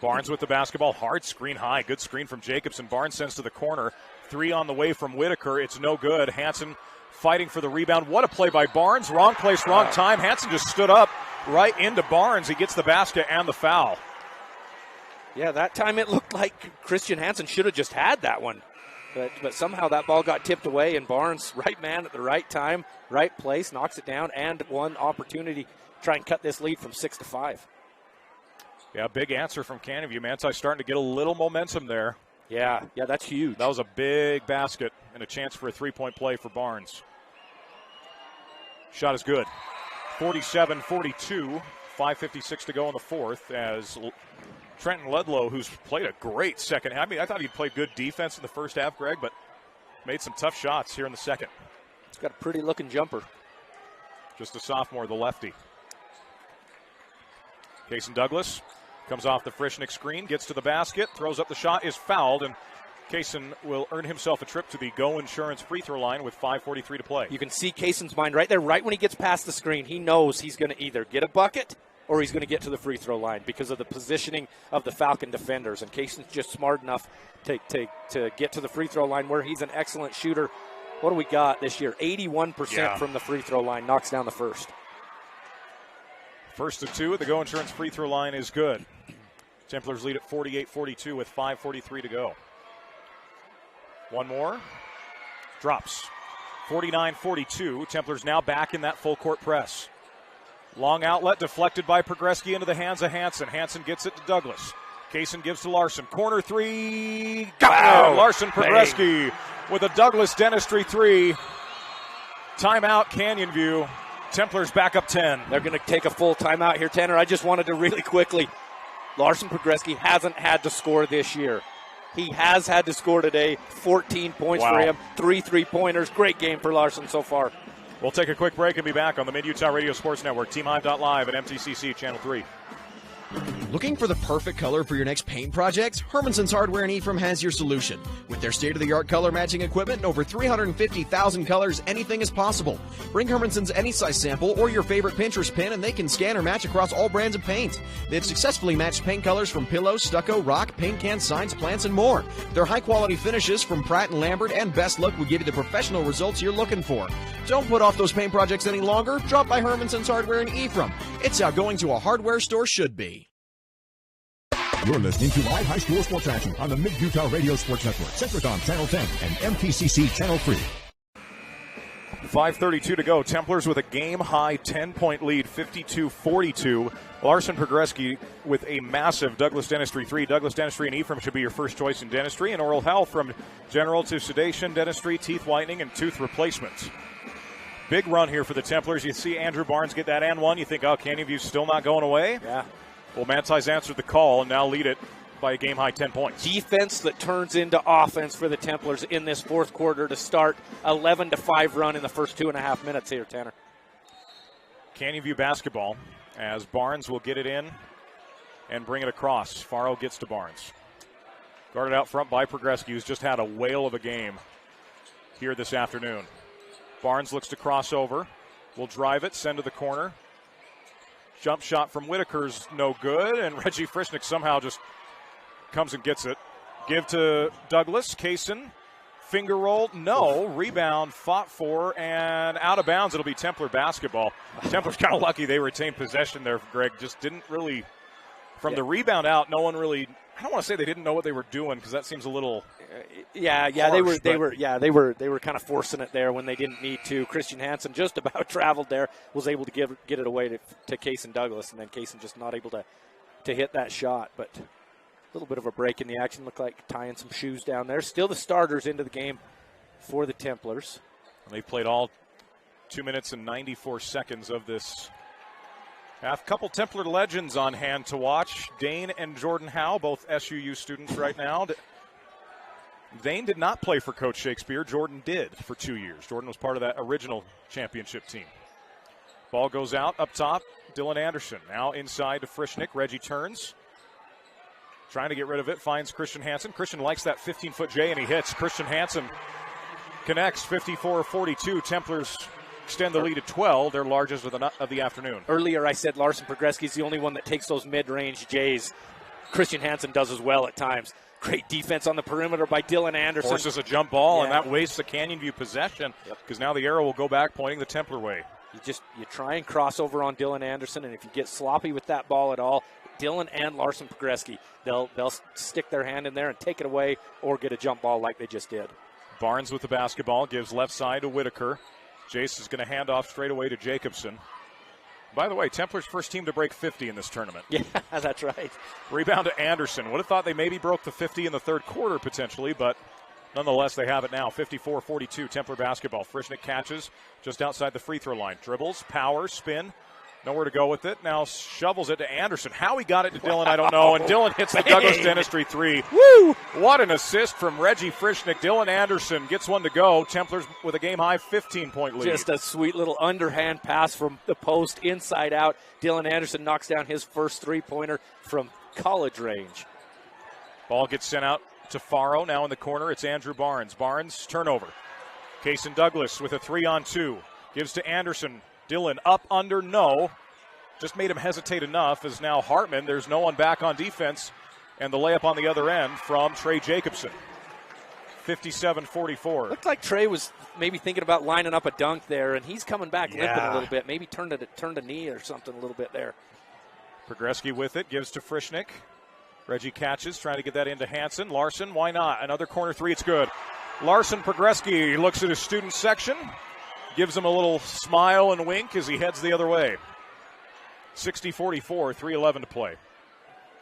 Barnes with the basketball. Hard screen high. Good screen from Jacobson. Barnes sends to the corner. Three on the way from Whitaker. It's no good. Hansen fighting for the rebound. What a play by Barnes. Wrong place, wrong time. Hansen just stood up right into Barnes. He gets the basket and the foul. Yeah, that time it looked like Christian Hansen should have just had that one. But somehow that ball got tipped away, and Barnes, right man at the right time, right place, knocks it down, and one opportunity to try and cut this lead from 6-5. Yeah, big answer from Canyon View. Manti starting to get a little momentum there. Yeah, that's huge. That was a big basket and a chance for a three-point play for Barnes. Shot is good. 47-42, 5:56 to go in the fourth as Trenton Ludlow, who's played a great second half. I mean, I thought he'd played good defense in the first half, Greg, but made some tough shots here in the second. He's got a pretty-looking jumper. Just a sophomore, the lefty. Cason Douglas comes off the Frischnick screen, gets to the basket, throws up the shot, is fouled, and Cason will earn himself a trip to the Go Insurance free throw line with 5:43 to play. You can see Cason's mind right there, right when he gets past the screen. He knows he's going to either get a bucket or he's going to get to the free throw line because of the positioning of the Falcon defenders. And Cason's just smart enough to get to the free throw line where he's an excellent shooter. What do we got this year? 81% from the free throw line, knocks down the first. First of two at the Go Insurance free throw line is good. Templars lead at 48-42 with 5:43 to go. One more. Drops. 49-42. Templars now back in that full court press. Long outlet deflected by Pogreski into the hands of Hansen. Hansen gets it to Douglas. Cason gives to Larson. Corner three. Got it. Larson Pogreski with a Douglas Dentistry three. Timeout, Canyon View. Templars back up 10. They're going to take a full timeout here, Tanner. I just wanted to really quickly. Larson Pogreski hasn't had to score this year. He has had to score today. 14 points for him. 3 3-pointers. Great game for Larson so far. We'll take a quick break and be back on the Mid-Utah Radio Sports Network, TeamHive.live and MTCC Channel 3. Looking for the perfect color for your next paint project? Hermanson's Hardware in Ephraim has your solution. With their state-of-the-art color matching equipment and over 350,000 colors, anything is possible. Bring Hermanson's any size sample or your favorite Pinterest pin and they can scan or match across all brands of paint. They've successfully matched paint colors from pillows, stucco, rock, paint cans, signs, plants, and more. Their high-quality finishes from Pratt & Lambert and Best Look will give you the professional results you're looking for. Don't put off those paint projects any longer. Drop by Hermanson's Hardware in Ephraim. It's how going to a hardware store should be. You're listening to live high school sports action on the Mid-Utah Radio Sports Network, Centricom Channel 10 and MTCC Channel 3. 5:32 to go. Templars with a game-high 10-point lead, 52-42. Larson Pogreski with a massive Douglas Dentistry 3. Douglas Dentistry in Ephraim should be your first choice in dentistry and oral health, from general to sedation, dentistry, teeth whitening, and tooth replacements. Big run here for the Templars. You see Andrew Barnes get that and one. You think, oh, Canyon View's still not going away? Yeah. Well, Manti's answered the call and now lead it by a game-high 10 points. Defense that turns into offense for the Templars in this fourth quarter to start 11-5 run in the first 2.5 minutes here, Tanner. Canyon View basketball as Barnes will get it in and bring it across. Faro gets to Barnes. Guarded out front by Pogreski, who's just had a whale of a game here this afternoon. Barnes looks to cross over. Will drive it, send to the corner. Jump shot from Whitaker's no good, and Reggie Frischnick somehow just comes and gets it. Give to Douglas. Cason Finger roll, no. Rebound, fought for, and out of bounds. It'll be Templar basketball. Templars kind of lucky they retained possession there, Greg. Just didn't really, from the rebound out, no one really, I don't want to say they didn't know what they were doing because that seems a little harsh, they were kind of forcing it there when they didn't need to. Christian Hansen just about traveled there, was able to get it away to Kaysen Douglas, and then Kaysen just not able to hit that shot, but a little bit of a break in the action. Looked like tying some shoes down there. Still the starters into the game for the Templars. They played all 2 minutes and 94 seconds of this half. Couple Templar legends on hand to watch. Dane and Jordan Howe, both SUU students right now. Dane did not play for Coach Shakespeare. Jordan did for 2 years. Jordan was part of that original championship team. Ball goes out up top. Dylan Anderson now inside to Frischnick. Reggie turns. Trying to get rid of it, finds Christian Hansen. Christian likes that 15-foot J, and he hits. Christian Hansen connects 54-42. Templars extend the lead to 12, their largest of the afternoon. Earlier I said Larson Progreski is the only one that takes those mid-range J's. Christian Hansen does as well at times. Great defense on the perimeter by Dylan Anderson. Forces a jump ball, and that wastes the Canyon View possession because now the arrow will go back pointing the Templar way. You try and cross over on Dylan Anderson, and if you get sloppy with that ball at all, Dylan and Larson Progreski, they'll stick their hand in there and take it away or get a jump ball like they just did. Barnes with the basketball, gives left side to Whitaker. Jace is going to hand off straight away to Jacobson. By the way, Templars first team to break 50 in this tournament. Yeah, that's right. Rebound to Anderson. Would have thought they maybe broke the 50 in the third quarter potentially, but nonetheless they have it now. 54-42 Templar basketball. Frischnick catches just outside the free throw line. Dribbles, power, spin. Nowhere to go with it. Now shovels it to Anderson. How he got it to Dylan, I don't know. And Dylan hits the Douglas Dentistry three. Woo! What an assist from Reggie Frischnick. Dylan Anderson gets one to go. Templars with a game-high 15-point lead. Just a sweet little underhand pass from the post inside out. Dylan Anderson knocks down his first three-pointer from college range. Ball gets sent out to Faro. Now in the corner, it's Andrew Barnes. Barnes, turnover. Kaysen Douglas with a 3-on-2. Gives to Anderson. Dylan up, under, no. Just made him hesitate enough as now Hartman. There's no one back on defense. And the layup on the other end from Trey Jacobson. 57-44. Looked like Trey was maybe thinking about lining up a dunk there, and he's coming back limping a little bit. Maybe turned a knee or something a little bit there. Progreski with it, gives to Frischnick. Reggie catches, trying to get that into Hansen. Larson, why not? Another corner three, it's good. Larson Progreski looks at his student section. Gives him a little smile and wink as he heads the other way. 60-44, 3:11 to play.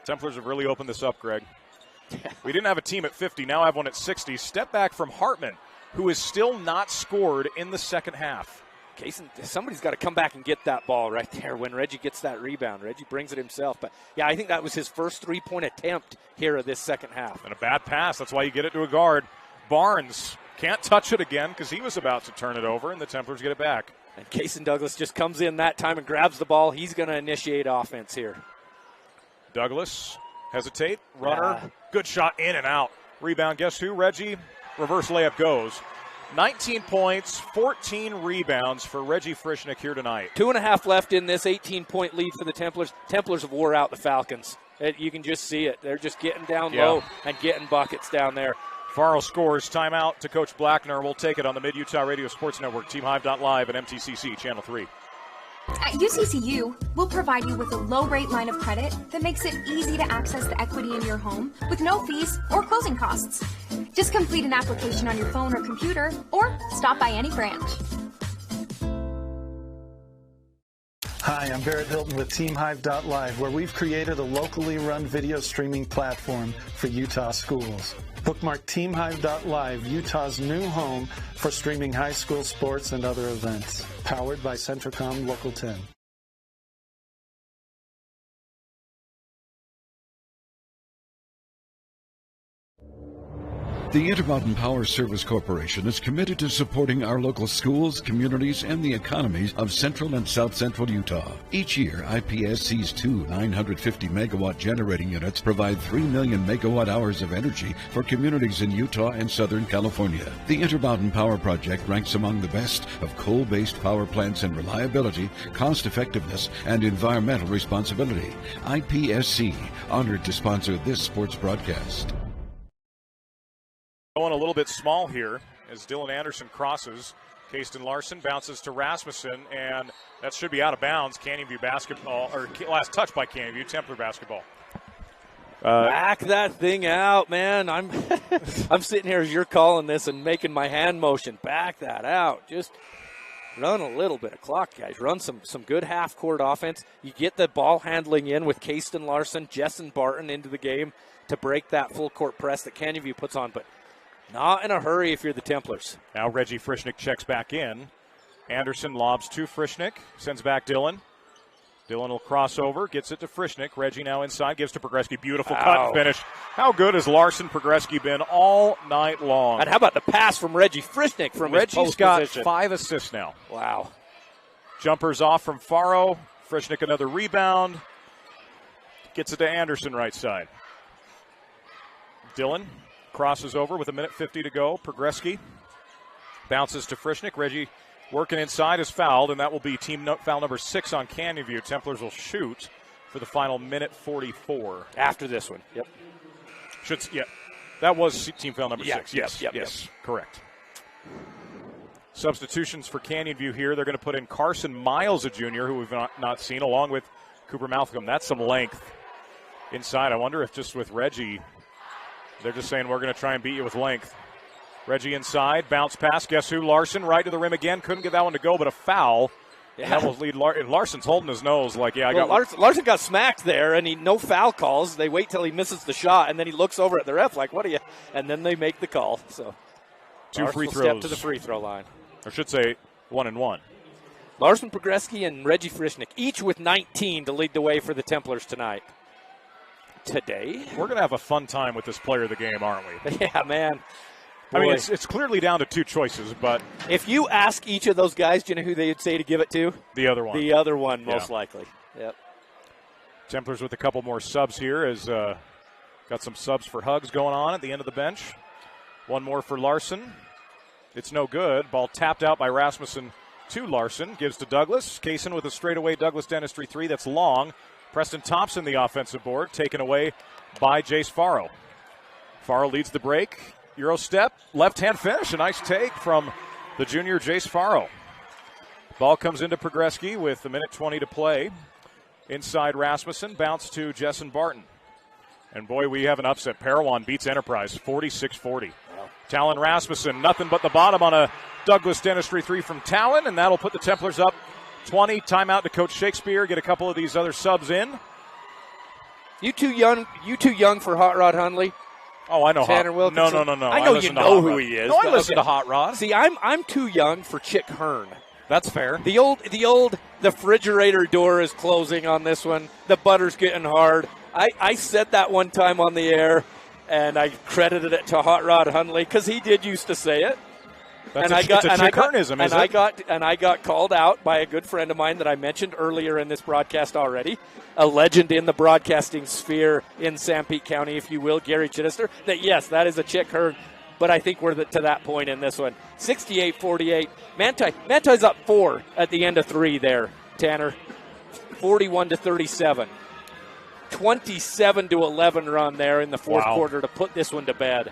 Templars have really opened this up, Greg. We didn't have a team at 50, now I have one at 60. Step back from Hartman, who is still not scored in the second half. Kaysen, somebody's got to come back and get that ball right there when Reggie gets that rebound. Reggie brings it himself. But, yeah, I think that was his first three-point attempt here of this second half. And a bad pass. That's why you get it to a guard. Barnes can't touch it again because he was about to turn it over, and the Templars get it back. And Kaysen Douglas just comes in that time and grabs the ball. He's going to initiate offense here. Douglas, hesitate, runner, good shot, in and out. Rebound, guess who? Reggie, reverse layup goes. 19 points, 14 rebounds for Reggie Frischnick here tonight. 2.5 left in this 18-point lead for the Templars. Templars have wore out the Falcons. You can just see it. They're just getting down low and getting buckets down there. Faro scores. Timeout to Coach Blackner. We'll take it on the Mid-Utah Radio Sports Network, TeamHive.live and MTCC Channel 3. At UCCU, we'll provide you with a low-rate line of credit that makes it easy to access the equity in your home with no fees or closing costs. Just complete an application on your phone or computer, or stop by any branch. Hi, I'm Barrett Hilton with TeamHive.live, where we've created a locally run video streaming platform for Utah schools. Bookmark TeamHive.live, Utah's new home for streaming high school sports and other events. Powered by Centricom Local 10. The Intermountain Power Service Corporation is committed to supporting our local schools, communities, and the economies of central and south central Utah. Each year, IPSC's two 950-megawatt generating units provide 3 million megawatt-hours of energy for communities in Utah and Southern California. The Intermountain Power Project ranks among the best of coal-based power plants in reliability, cost-effectiveness, and environmental responsibility. IPSC, honored to sponsor this sports broadcast. Going a little bit small here as Dylan Anderson crosses. Kasten Larson bounces to Rasmussen, and that should be out of bounds. Canyon View basketball, or last touch by Canyon View, Templar basketball. Back that thing out, man. I'm sitting here as you're calling this and making my hand motion. Back that out. Just run a little bit of clock, guys. Run some good half-court offense. You get the ball handling in with Kasten Larson, Jessen Barton into the game to break that full-court press that Canyon View puts on, but not in a hurry if you're the Templars. Now Reggie Frischnick checks back in. Anderson lobs to Frischnick, sends back Dylan. Dylan will cross over, gets it to Frischnick. Reggie now inside, gives to Progreski. Beautiful cut and finish. How good has Larson Progreski been all night long? And how about the pass from Reggie Frischnick from Reggie's his post got position? 5 assists now. Wow. Jumpers off from Faro. Frischnick another rebound. Gets it to Anderson right side. Dylan crosses over with 1:50 to go. Progreski bounces to Frischnick. Reggie working inside is fouled, and that will be team foul number 6 on Canyon View. Templars will shoot for the final 1:44. After this one. Yep. That was team foul number 6. Yes. Correct. Substitutions for Canyon View here. They're going to put in Carson Miles, a junior, who we've not seen, along with Cooper Malcolm. That's some length inside. I wonder if just with Reggie, they're just saying we're going to try and beat you with length. Reggie inside, bounce pass. Guess who? Larson right to the rim again. Couldn't get that one to go, but a foul. Yeah. That will lead Larson's holding his nose like, Larson got smacked there, and no foul calls. They wait till he misses the shot, and then he looks over at the ref like, what are you? And then they make the call. So 2 free throws. Step to the free throw line. I should say 1 and 1. Larson Progreski and Reggie Frischnick, each with 19 to lead the way for the Templars tonight. Today, we're going to have a fun time with this player of the game, aren't we? Yeah, man. Boy. I mean, it's clearly down to 2 choices, but if you ask each of those guys, do you know who they'd say to give it to? The other one. The other one, most likely. Yep. Templars with a couple more subs here, as got some subs for Hugs going on at the end of the bench. One more for Larson. It's no good. Ball tapped out by Rasmussen to Larson. Gives to Douglas. Kaysen with a straightaway Douglas Dentistry 3 that's long. Preston Thompson, the offensive board, taken away by Jace Faro. Faro leads the break. Euro step, left-hand finish. A nice take from the junior Jace Faro. Ball comes into Progreski with 1:20 to play. Inside Rasmussen, bounce to Jessen Barton. And boy, we have an upset. Parowan beats Enterprise 46-40. Wow. Talon Rasmussen, nothing but the bottom on a Douglas Dentistry 3 from Talon, and that'll put the Templars up 20. Timeout to Coach Shakespeare. Get a couple of these other subs in. You too young for Hot Rod Hundley. Oh, I know Tanner Wilkinson. No. I know you know who he is. No, I listen to Hot Rod. See, I'm too young for Chick Hearn. That's fair. The old refrigerator door is closing on this one. The butter's getting hard. I said that one time on the air, and I credited it to Hot Rod Hundley because he did used to say it. That's a Chick Hearnism, isn't it? I got called out by a good friend of mine that I mentioned earlier in this broadcast already, a legend in the broadcasting sphere in Sanpete County, if you will, Gary Chittister, that yes, that is a Chick Hearn, but I think we're to that point in this one. 68-48. Manti's up 4 at the end of 3 there, Tanner. 41-37. 27-11 run there in the fourth quarter to put this one to bed.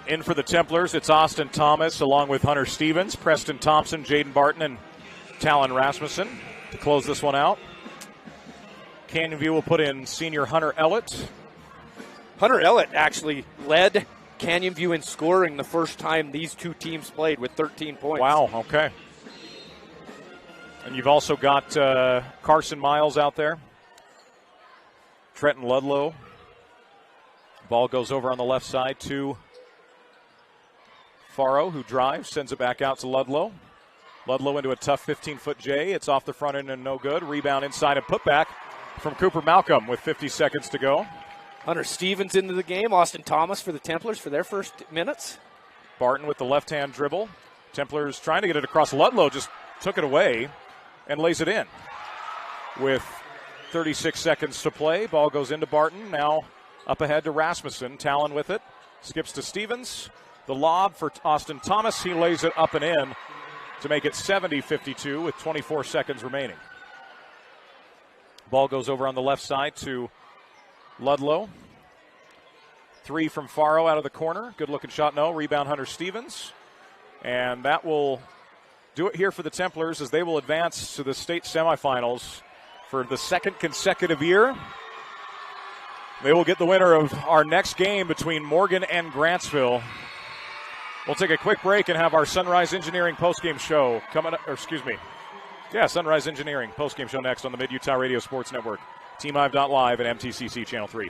In for the Templars, it's Austin Thomas along with Hunter Stevens, Preston Thompson, Jaden Barton, and Talon Rasmussen to close this one out. Canyon View will put in senior Hunter Ellett. Hunter Ellett actually led Canyon View in scoring the first time these two teams played with 13 points. Wow, okay. And you've also got Carson Miles out there. Trenton Ludlow. Ball goes over on the left side to Faro, who drives, sends it back out to Ludlow. Ludlow into a tough 15-foot J. It's off the front end and no good. Rebound inside and putback from Cooper Malcolm with 50 seconds to go. Hunter Stevens into the game. Austin Thomas for the Templars for their first minutes. Barton with the left-hand dribble. Templars trying to get it across. Ludlow just took it away and lays it in. With 36 seconds to play, ball goes into Barton. Now up ahead to Rasmussen. Talon with it. Skips to Stevens. The lob for Austin Thomas. He lays it up and in to make it 70-52 with 24 seconds remaining. Ball goes over on the left side to Ludlow. Three from Faro out of the corner. Good-looking shot, no. Rebound, Hunter Stevens. And that will do it here for the Templars as they will advance to the state semifinals for the second consecutive year. They will get the winner of our next game between Morgan and Grantsville. We'll take a quick break and have our Sunrise Engineering postgame show coming up, Sunrise Engineering postgame show next on the Mid-Utah Radio Sports Network. TeamHive.live and MTCC Channel 3.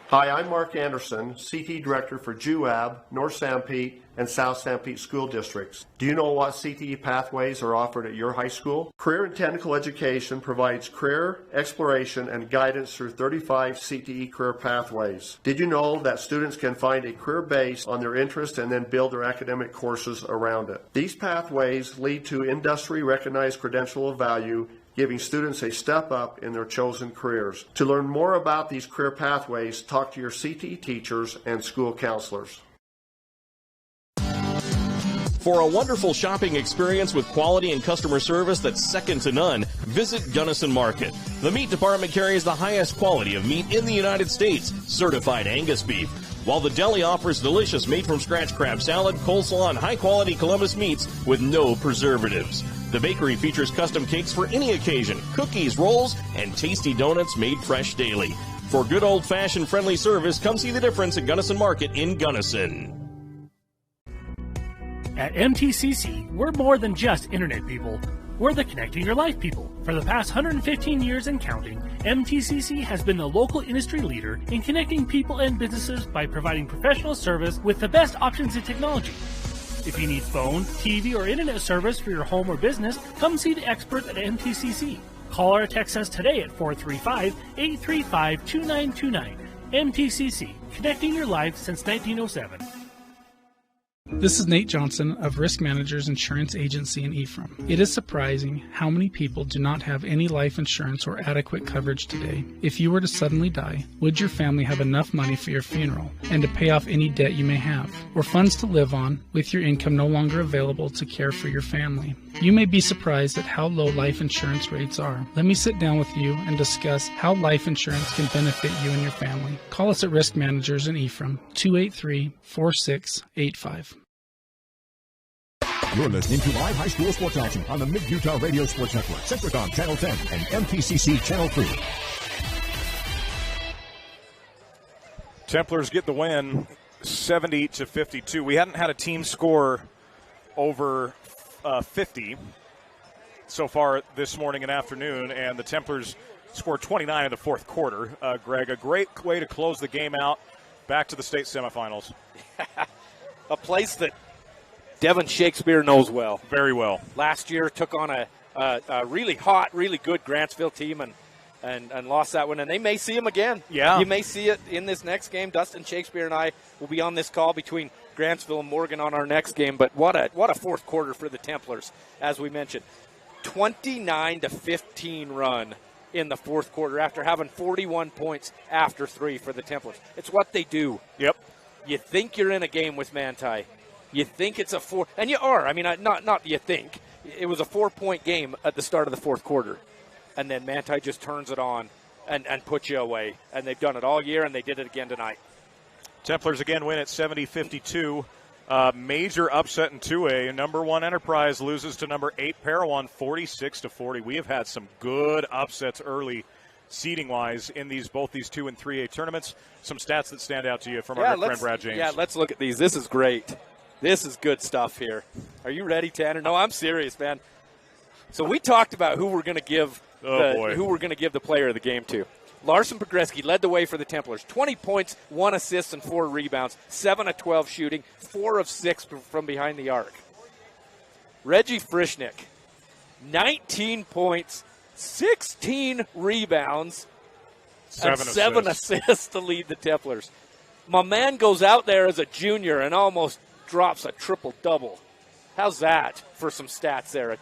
Hi, I'm Mark Anderson, CT Director for JUAB, North Sanpete, and South Sanpete School Districts. Do you know what CTE pathways are offered at your high school? Career and Technical Education provides career, exploration, and guidance through 35 CTE career pathways. Did you know that students can find a career base on their interest and then build their academic courses around it? These pathways lead to industry-recognized credential of value, giving students a step up in their chosen careers. To learn more about these career pathways, talk to your CTE teachers and school counselors. For a wonderful shopping experience with quality and customer service that's second to none, visit Gunnison Market. The meat department carries the highest quality of meat in the United States, certified Angus beef, while the deli offers delicious made-from-scratch crab salad, coleslaw, and high-quality Columbus meats with no preservatives. The bakery features custom cakes for any occasion, cookies, rolls, and tasty donuts made fresh daily. For good old-fashioned friendly service, come see the difference at Gunnison Market in Gunnison. At MTCC, we're more than just internet people. We're the connecting your life people. For the past 115 years and counting, MTCC has been the local industry leader in connecting people and businesses by providing professional service with the best options in technology. If you need phone, TV, or internet service for your home or business, come see the experts at MTCC. Call or text us today at 435-835-2929. MTCC, connecting your life since 1907. This is Nate Johnson of Risk Managers Insurance Agency in Ephraim. It is surprising how many people do not have any life insurance or adequate coverage today. If you were to suddenly die, would your family have enough money for your funeral and to pay off any debt you may have, or funds to live on with your income no longer available to care for your family? You may be surprised at how low life insurance rates are. Let me sit down with you and discuss how life insurance can benefit you and your family. Call us at Risk Managers in Ephraim, 283-4685. You're listening to Live High School Sports Action on the Mid-Utah Radio Sports Network, Centricom Channel 10 and MTCC Channel 3. Templars get the win, 70-52. We hadn't had a team score over 50 so far this morning and afternoon, and the Templars scored 29 in the fourth quarter. Greg, a great way to close the game out. Back to the state semifinals. A place that Devin Shakespeare knows well. Very well. Last year took on a really hot, really good Grantsville team and lost that one. And they may see him again. Yeah. You may see it in this next game. Dustin Shakespeare and I will be on this call between Grantsville and Morgan on our next game. But what a fourth quarter for the Templars, as we mentioned. 29-15 run in the fourth quarter after having 41 points after 3 for the Templars. It's what they do. Yep. You think you're in a game with Manti. You think it's a 4, and you are. I mean, not you think. It was a 4-point game at the start of the fourth quarter, and then Manti just turns it on and puts you away. And they've done it all year, and they did it again tonight. Templars again win at 70-52. Major upset in 2A. Number 1 Enterprise loses to number 8 Parowan 46-40. We have had some good upsets early seeding-wise in both these 2 and 3A tournaments. Some stats that stand out to you from our good friend Brad James. Yeah, let's look at these. This is great. This is good stuff here. Are you ready, Tanner? No, I'm serious, man. So we talked about who we're going to give the player of the game to. Larson Pogreski led the way for the Templars. 20 points, 1 assist, and 4 rebounds. 7 of 12 shooting, 4 of 6 from behind the arc. Reggie Frischnick, 19 points, 16 rebounds, and 7 assists to lead the Templars. My man goes out there as a junior and almost drops a triple-double. How's that for some stats there?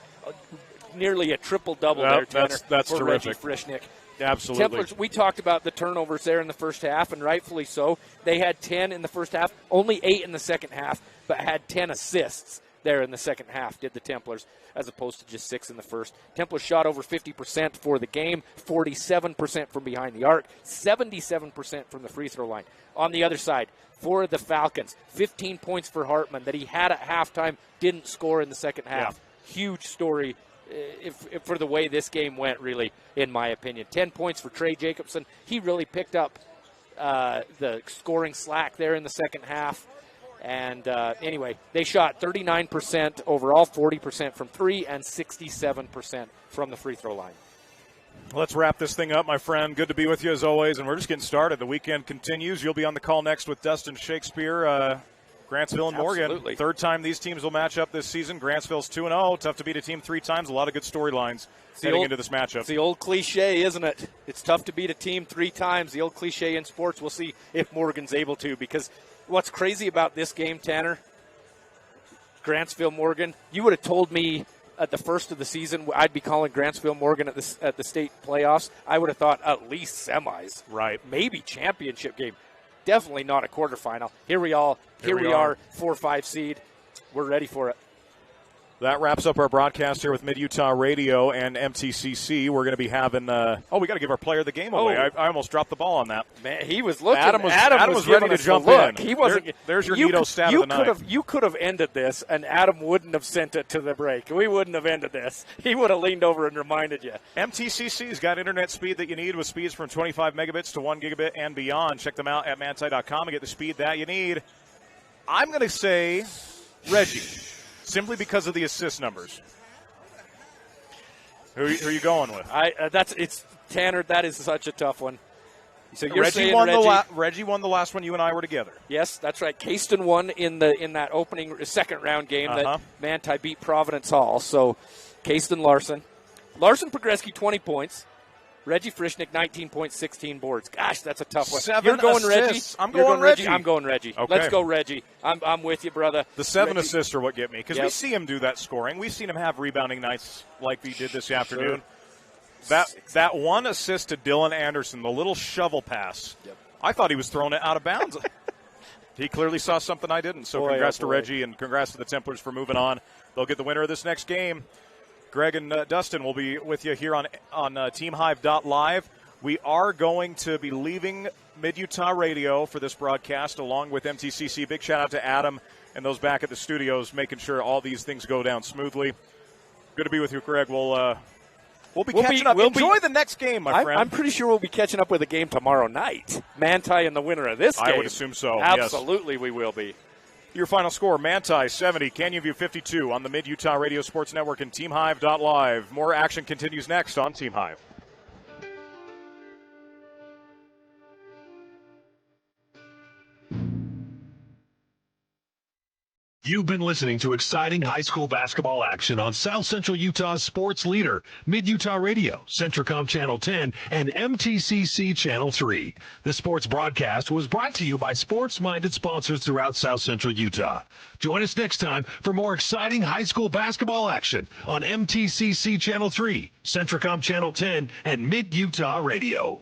Nearly a triple-double there, Tanner. That's for terrific. Reggie Frischnick. Absolutely. Templars, we talked about the turnovers there in the first half, and rightfully so. They had 10 in the first half, only 8 in the second half, but had 10 assists there in the second half, did the Templars, as opposed to just 6 in the first. Templars shot over 50% for the game, 47% from behind the arc, 77% from the free throw line. On the other side, for the Falcons, 15 points for Hartman that he had at halftime, didn't score in the second half. Yeah. Huge story if for the way this game went, really, in my opinion. 10 points for Trey Jacobson. He really picked up the scoring slack there in the second half. And anyway, they shot 39% overall, 40% from 3, and 67% from the free throw line. Let's wrap this thing up, my friend. Good to be with you as always, and we're just getting started. The weekend continues. You'll be on the call next with Dustin Shakespeare, Grantsville and Morgan. Absolutely. Third time these teams will match up this season. Grantsville's 2-0. Tough to beat a team 3 times. A lot of good storylines heading into this matchup. It's the old cliche, isn't it? It's tough to beat a team 3 times. The old cliche in sports. We'll see if Morgan's able to, because what's crazy about this game, Tanner, Grantsville-Morgan, you would have told me at the first of the season I'd be calling Grantsville-Morgan at the state playoffs. I would have thought at least semis. Right. Maybe championship game. Definitely not a quarterfinal. Here we are, 4-5 seed. We're ready for it. That wraps up our broadcast here with Mid-Utah Radio and MTCC. We're going to be having we got to give our player of the game away. I almost dropped the ball on that. Man, he was looking. Adam was ready to jump in. He wasn't. There's your Nito stat of the night. You could have ended this, and Adam wouldn't have sent it to the break. We wouldn't have ended this. He would have leaned over and reminded you. MTCC's got internet speed that you need with speeds from 25 megabits to 1 gigabit and beyond. Check them out at manti.com and get the speed that you need. I'm going to say Reggie. Simply because of the assist numbers. Who are you going with? It's Tanner. That is such a tough one. So you're Reggie saying won Reggie won the last one you and I were together. Yes, that's right. Caiston won in that opening second round game that Manti beat Providence Hall. So Caiston Larson Pogreski 20 points. Reggie Frischnick, 19 points, 16 boards. Gosh, that's a tough one. 7 You're going assists. Reggie. I'm going Reggie. I'm going Reggie. Okay. Let's go Reggie. I'm with you, brother. The 7 Reggie. assists are what get me, because we see him do that scoring. We've seen him have rebounding nights like he did this afternoon. That one assist to Dylan Anderson, the little shovel pass, I thought he was throwing it out of bounds. He clearly saw something I didn't. So congrats to Reggie and congrats to the Templars for moving on. They'll get the winner of this next game. Greg and Dustin will be with you here on TeamHive.live. We are going to be leaving Mid-Utah Radio for this broadcast along with MTCC. Big shout out to Adam and those back at the studios making sure all these things go down smoothly. Good to be with you, Greg. We'll be catching up. Enjoy the next game, my friend. I'm pretty sure we'll be catching up with a game tomorrow night. Manti and the winner of this game. I would assume so. Absolutely, we will be. Your final score, Manti 70, Canyon View 52 on the Mid-Utah Radio Sports Network and TeamHive.live. More action continues next on Team Hive. You've been listening to exciting high school basketball action on South Central Utah's sports leader, Mid-Utah Radio, Centricom Channel 10, and MTCC Channel 3. This sports broadcast was brought to you by sports-minded sponsors throughout South Central Utah. Join us next time for more exciting high school basketball action on MTCC Channel 3, Centricom Channel 10, and Mid-Utah Radio.